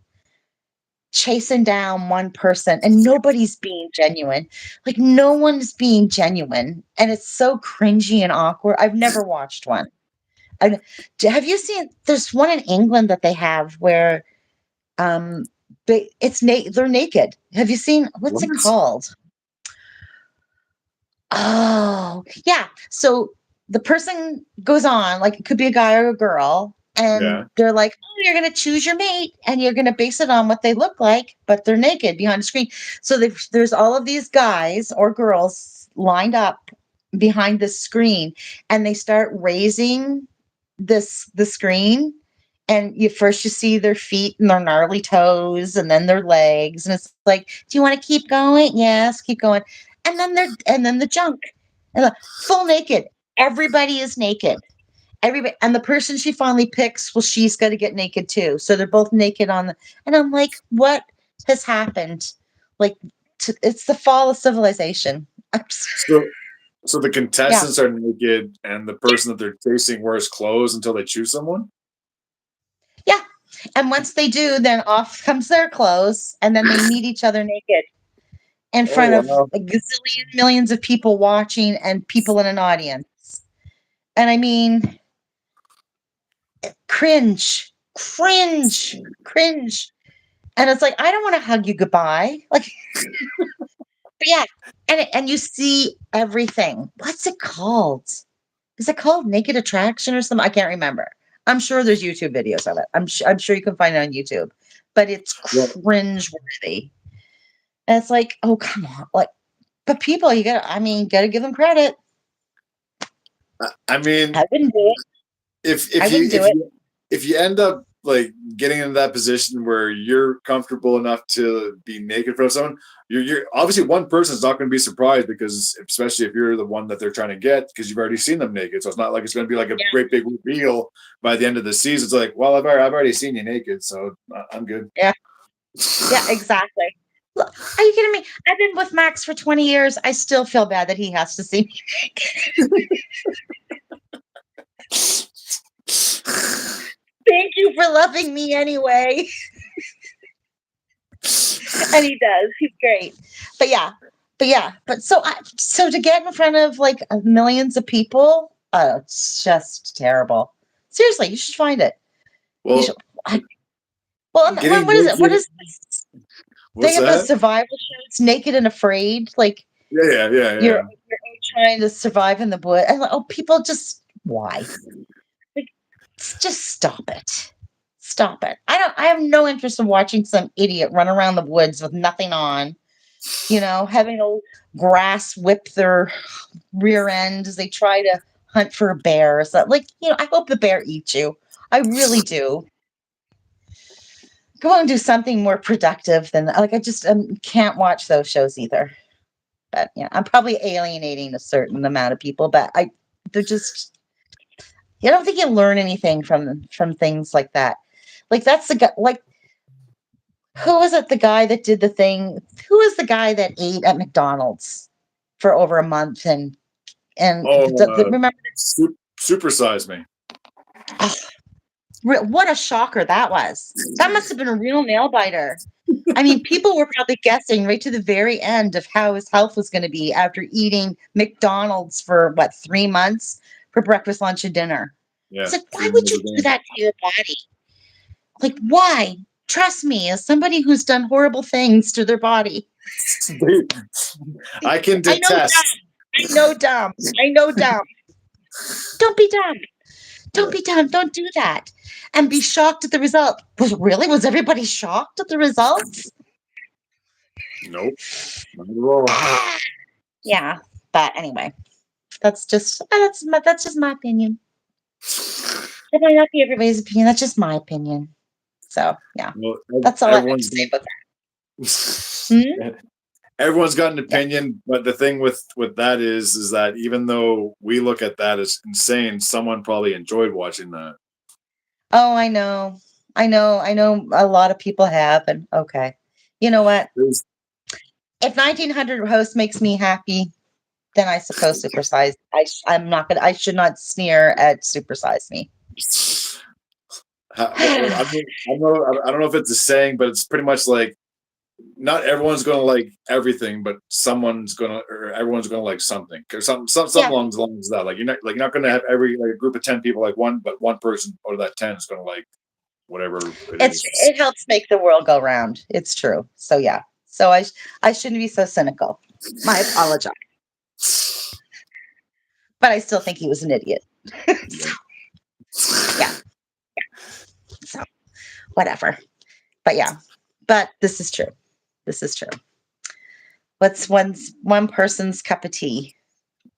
chasing down one person and nobody's being genuine. Like no one's being genuine. And it's so cringy and awkward. I've never watched one. I, have you seen there's one in England that they have where um they're naked. Have you seen what's it what? called? Oh, yeah. So the person goes on, like it could be a guy or a girl, and Yeah. they're like, oh, you're going to choose your mate and you're going to base it on what they look like, but they're naked behind a screen. So there's all of these guys or girls lined up behind this screen, and they start raising the screen. And you see their feet and their gnarly toes, and then their legs, and it's like, do you want to keep going? Yes, keep going. And then the junk, and full naked. Everybody is naked. Everybody, and the person she finally picks, well, she's got to get naked too. So they're both naked and I'm like, what has happened? Like, it's the fall of civilization. So so the Yeah, contestants are naked and the person that they're chasing wears clothes until they choose someone? yeah. And once they do, then off comes their clothes, and then they meet each other naked in front Oh of wow. a gazillion millions of people watching and people in an audience. And I mean, cringe, cringe, cringe. And it's like, I don't want to hug you goodbye. Like, but yeah. And you see everything. What's it called? Is it called Naked Attraction or something? I can't remember. I'm sure there's YouTube videos of it. I'm sure you can find it on YouTube. But it's Well, cringe worthy. And it's like, oh come on. Like, but people, gotta give them credit. I mean, I wouldn't do it. if I if you wouldn't do if it. you if you end up like getting into that position where you're comfortable enough to be naked in front of someone, you're obviously one person's not going to be surprised because especially if you're the one that they're trying to get because you've already seen them naked. So it's not like it's going to be like a Yeah. great big reveal by the end of the season. It's like, well, I've already seen you naked, so I'm good. Yeah. Yeah, exactly. Look, are you kidding me? I've been with Max for 20 years. I still feel bad that he has to see me. Thank you for loving me anyway. And he does. He's great. But yeah. So to get in front of like millions of people, it's just terrible. Seriously, you should find it. You should. Well, I, well, getting what is it? What naked. is this? They What's have a that? survival show. It's Naked and Afraid. Like Yeah, yeah, yeah, you're yeah. you're trying to survive in the wood. And like, oh, people just why? Just stop it. Stop it. I have no interest in watching some idiot run around the woods with nothing on, having a grass whip their rear end as they try to hunt for a bear. So, I hope the bear eats you. I really do. Go and do something more productive than I just can't watch those shows either. But yeah, I'm probably alienating a certain amount of people, but they're just. I don't think you learn anything from things like that. That's the guy. Who was it? The guy that did the thing. Who was the guy that ate at McDonald's for over a month and Oh, remember? Supersize Me. Oh, what a shocker that was. That must have been a real nail biter. I mean, people were probably guessing right to the very end of how his health was going to be after eating McDonald's for 3 months for breakfast, lunch, and dinner. Yeah. It's why would you do that to your body? Why? Trust me, as somebody who's done horrible things to their body. I can detest. I know dumb. Don't be dumb. Don't be dumb. Don't do that. And be shocked at the result. Was everybody shocked at the results? Nope. Not at all. Yeah. But anyway, that's just my opinion. It might not be everybody's opinion. That's just my opinion. So yeah. Well, that's all I have to say about that. Everyone's got an opinion, but the thing with that is that even though we look at that as insane, someone probably enjoyed watching that. Oh, I know. A lot of people have, and okay. You know what? If 1900 House makes me happy, then I suppose Supersize. I should not sneer at Supersize Me. I don't know if it's a saying, but it's pretty much like not everyone's going to like everything, but everyone's going to like something or something along the lines of that. You're not going to have every group of 10 people like one, but one person out of that 10 is going to like whatever. It helps make the world go round. It's true. So yeah. So I shouldn't be so cynical. I apologize. But I still think he was an idiot. Yeah. So whatever. But yeah. But this is true. What's one person's cup of tea?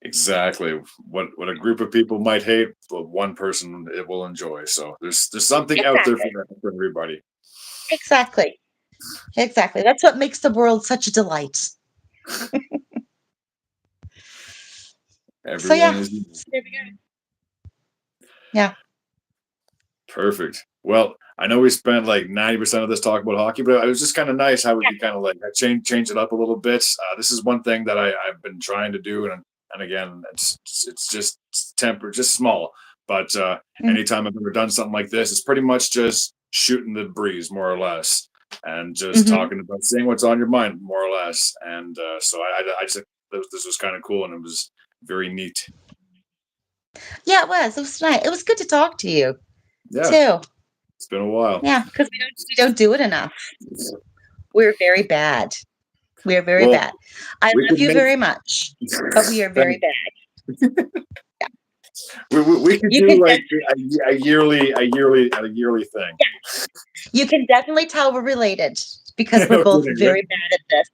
Exactly. What a group of people might hate, but one person it will enjoy. So there's something out there for everybody. Exactly. That's what makes the world such a delight. Everyone is. There we go. Yeah. Perfect. Well, I know we spent 90% of this talk about hockey, but it was just kind of nice how we could kind of change it up a little bit. This is one thing that I've been trying to do, and again, it's just temper, just small. But anytime I've ever done something like this, it's pretty much just shooting the breeze, more or less, and just talking about saying what's on your mind, more or less. And so I just this was kind of cool, and it was very neat. Yeah, it was. It was nice. It was good to talk to you. Yeah. Too. It's been a while. Yeah, because we don't do it enough. We're very bad. We are very bad. I love you very much, but we are very bad. Yeah. We could do a yearly thing. Yeah. You can definitely tell we're related because we're both very bad at this.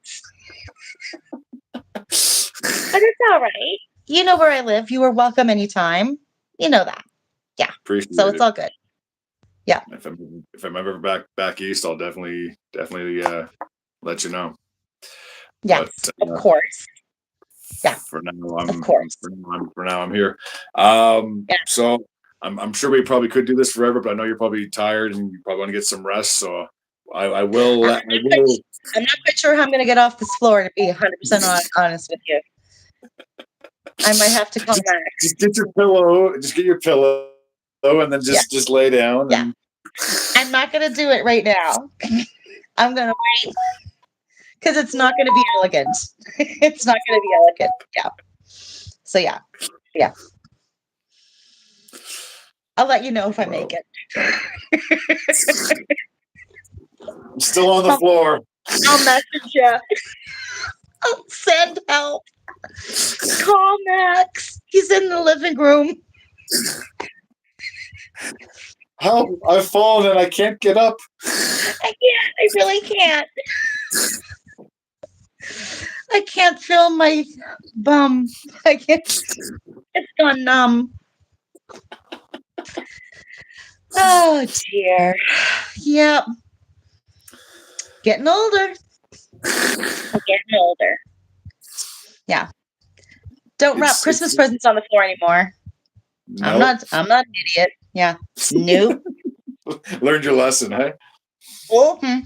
But it's all right. You know where I live. You are welcome anytime. You know that. Yeah. Appreciate so it's all good. Yeah. If I'm ever back east, I'll definitely let you know. Yes, but, of course. Yeah. For now, I'm of course. For now, I'm here. So I'm sure we probably could do this forever, but I know you're probably tired and you probably want to get some rest. So I will. I'm not quite sure how I'm going to get off this floor, to be 100% honest with you. I might have to come back. Just get your pillow. Just get your pillow, and then just lay down. Yeah. I'm not going to do it right now. I'm going to wait because it's not going to be elegant. It's not going to be elegant. Yeah. So yeah. I'll let you know if I make it. I'm still on the floor. I'll message you. I'll send help. Call Max. He's in the living room. Help! I've fallen and I can't get up. I can't. I really can't. I can't feel my bum. I can't. It's gone numb. Oh dear. Yep. Getting older. I'm getting older. Yeah. Don't wrap Christmas presents on the floor anymore. No. I'm not an idiot. Yeah. Nope. Learned your lesson, huh? Mm-hmm.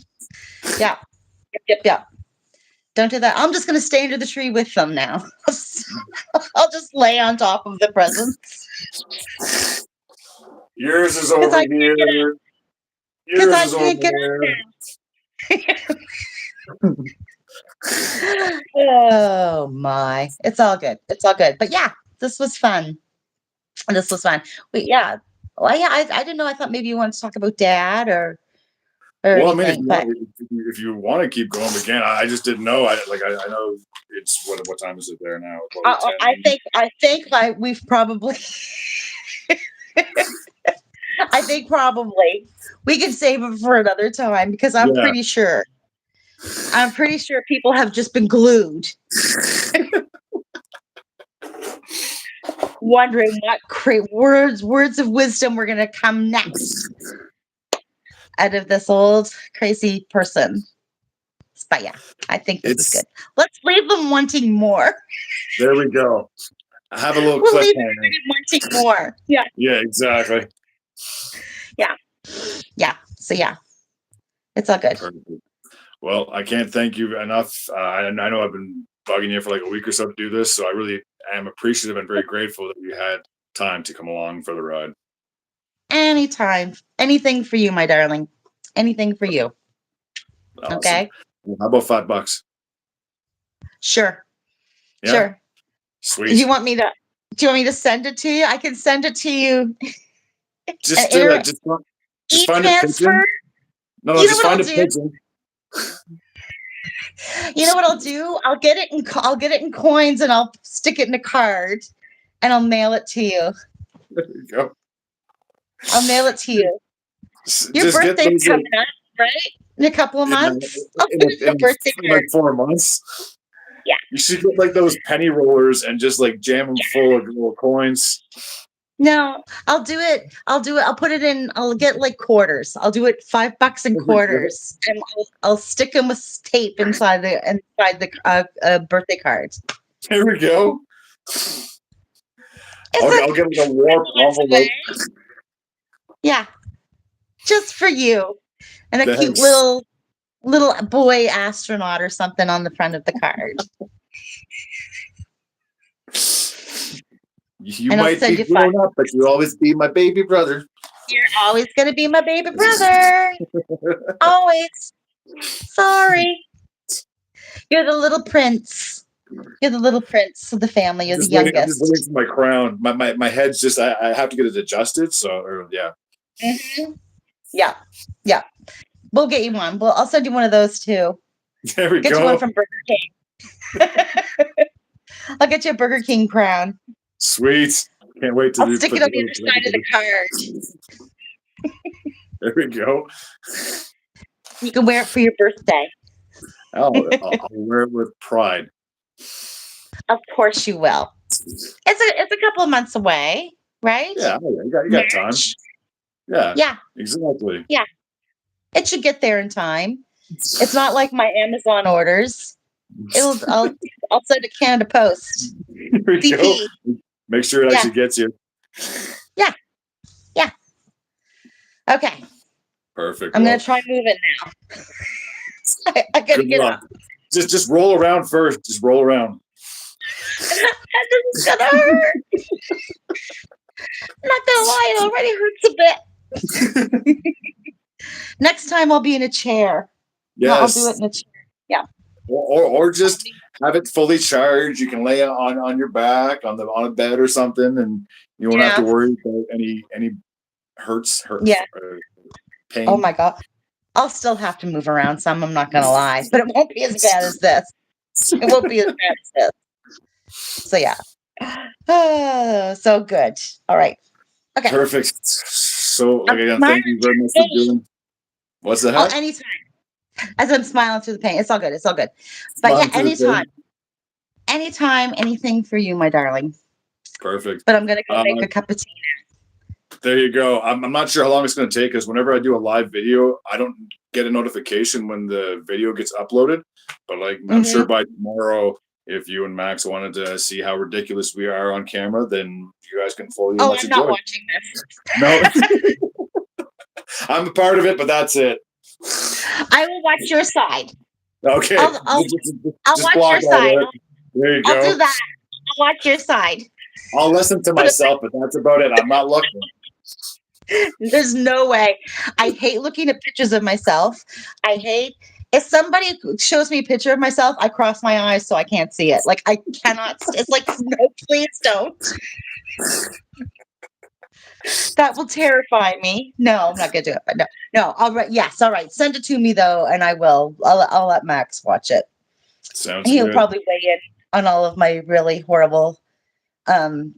Yeah. Yep. Don't do that. I'm just going to stay under the tree with them now. I'll just lay on top of the presents. Yours is over here. Yours is over there. Oh my. It's all good. It's all good. But yeah, this was fun. Wait, yeah. Well, yeah, I didn't know. I thought maybe you wanted to talk about dad or well, I anything. mean, if you want to keep going again, I just didn't know. I know it's what time is it there now? I think like we've probably. I think probably we can save it for another time because I'm pretty sure people have just been glued, wondering what words of wisdom were going to come next out of this old crazy person. But yeah, I think this is good. Let's leave them wanting more. There we go. Have a little we'll leave them wanting more. Yeah. Yeah, exactly. Yeah. So yeah, it's all good. Perfect. Well, I can't thank you enough. I know I've been bugging you for like a week or so to do this, so I really am appreciative and very grateful that you had time to come along for the ride. Anytime. Anything for you, my darling. Anything for you. Awesome. Okay. How about $5? Sure. Yeah? Sure. Sweet. Do you want me to send it to you? I can send it to you. Just do that. Just find a pigeon. No, just find a pigeon. You know what I'll do? I'll get it in coins and I'll stick it in a card and I'll mail it to you. There you go. I'll mail it to you. Your birthday's coming up, right? In a couple of months. I'll put it in a birthday card. Like 4 months. Yeah. You should get like those penny rollers and just like jam them full of little coins. No, I'll do it. I'll put it in. I'll get like quarters. I'll do it $5 in quarters, and I'll stick them with tape inside the birthday card. There we go. I'll get like a warp envelope. Yeah, just for you, and a cute little boy astronaut or something on the front of the card. You might be grown up, but you'll always be my baby brother. You're always going to be my baby brother. Always. Sorry. You're the little prince. You're the little prince of the family. You're the youngest. I'm just waiting for my crown. My head's just, I have to get it adjusted. So, yeah. Mm-hmm. Yeah. We'll get you one. I'll send you one of those too. There we go. Get you one from Burger King. I'll get you a Burger King crown. Sweet. Can't wait to stick it on the other side of the card. There we go. You can wear it for your birthday. I'll wear it with pride. Of course you will. It's a couple of months away, right? Yeah, you got time. Yeah. Exactly. Yeah. It should get there in time. It's not like my Amazon orders. I'll send it Canada Post. Here we go. Make sure it actually gets you. Yeah. Okay. Perfect. I'm gonna try moving now. I gotta get up. Just roll around first. Just roll around. It's gonna hurt. I'm not gonna lie, it already hurts a bit. Next time I'll be in a chair. Yes. No, I'll do it in a chair. Yeah. Or just have it fully charged. You can lay it on your back on a bed or something, and you won't have to worry about any hurt. Yeah. Pain. Oh my God. I'll still have to move around some, I'm not gonna lie, but it won't be as bad as this. It won't be as bad as this. So yeah. Oh, so good. All right. Okay. Perfect. So, like, I'm again, smiling thank you through very much the for pain. doing. What's Oh, that? anytime. As I'm smiling through the pain. It's all good. It's all good. But yeah, Smiling through the anytime. thing. Anytime, anything for you, my darling. Perfect. But I'm gonna go Uh, make a cup of tea there you go. I'm not sure how long it's going to take because whenever I do a live video, I don't get a notification when the video gets uploaded. But like, now. I'm sure by tomorrow, if you and Max wanted to see how ridiculous we are on camera, then you guys can fully Oh, much I'm not enjoy. watching this. No, I'm a part of it, but that's it. I will watch your side. Okay, I'll just watch block your out side. it. There you I'll go. do that. I'll watch your side. I'll listen to But myself, but that's about it. I'm not looking. there's no way. I hate looking at pictures of myself. I hate if somebody shows me a picture of myself, I cross my eyes so I can't see it. Like I cannot. It's like no, please don't. That will terrify me. No, I'm not gonna do it. But no. All right. Yes. All right. Send it to me though, and I will. I'll let Max watch it. Sounds He'll good. probably weigh in on all of my really horrible um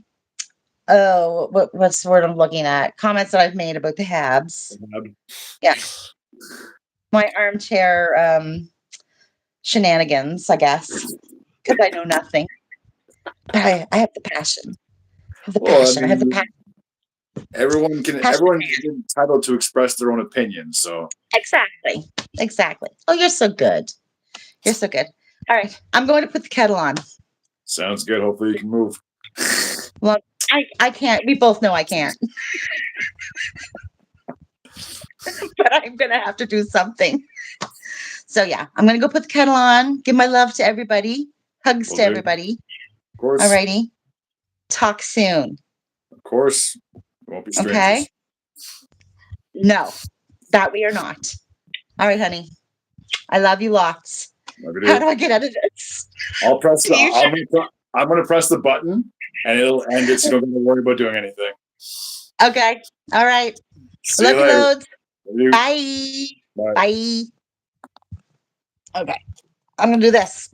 oh what's the word I'm looking at, comments that I've made about the Habs. Yeah, my armchair shenanigans, I guess, because I know nothing, but I have the passion. I have the Well, I passion. I have the mean, passion. everyone is entitled to express their own opinion. So Exactly. Oh, you're so good. You're so good. All right, I'm going to put the kettle on. sounds good. Hopefully, you can move. Well, I can't. We both know I can't, but I'm gonna have to do something. So yeah, I'm gonna go put the kettle on. Give my love to everybody. Hugs Will to do. everybody. Of course, Alrighty. Talk soon. of course, we won't be Okay. strangers. No, that we are not. All right, honey. I love you lots. Love you, How dude. do I get out of this? I'll press the. Do you I'm gonna press the button, and it'll end it. So you don't have to worry about doing anything. Okay. All right. See Love you you later. loads. Love you. Bye. Bye. Bye. Okay. I'm gonna do this.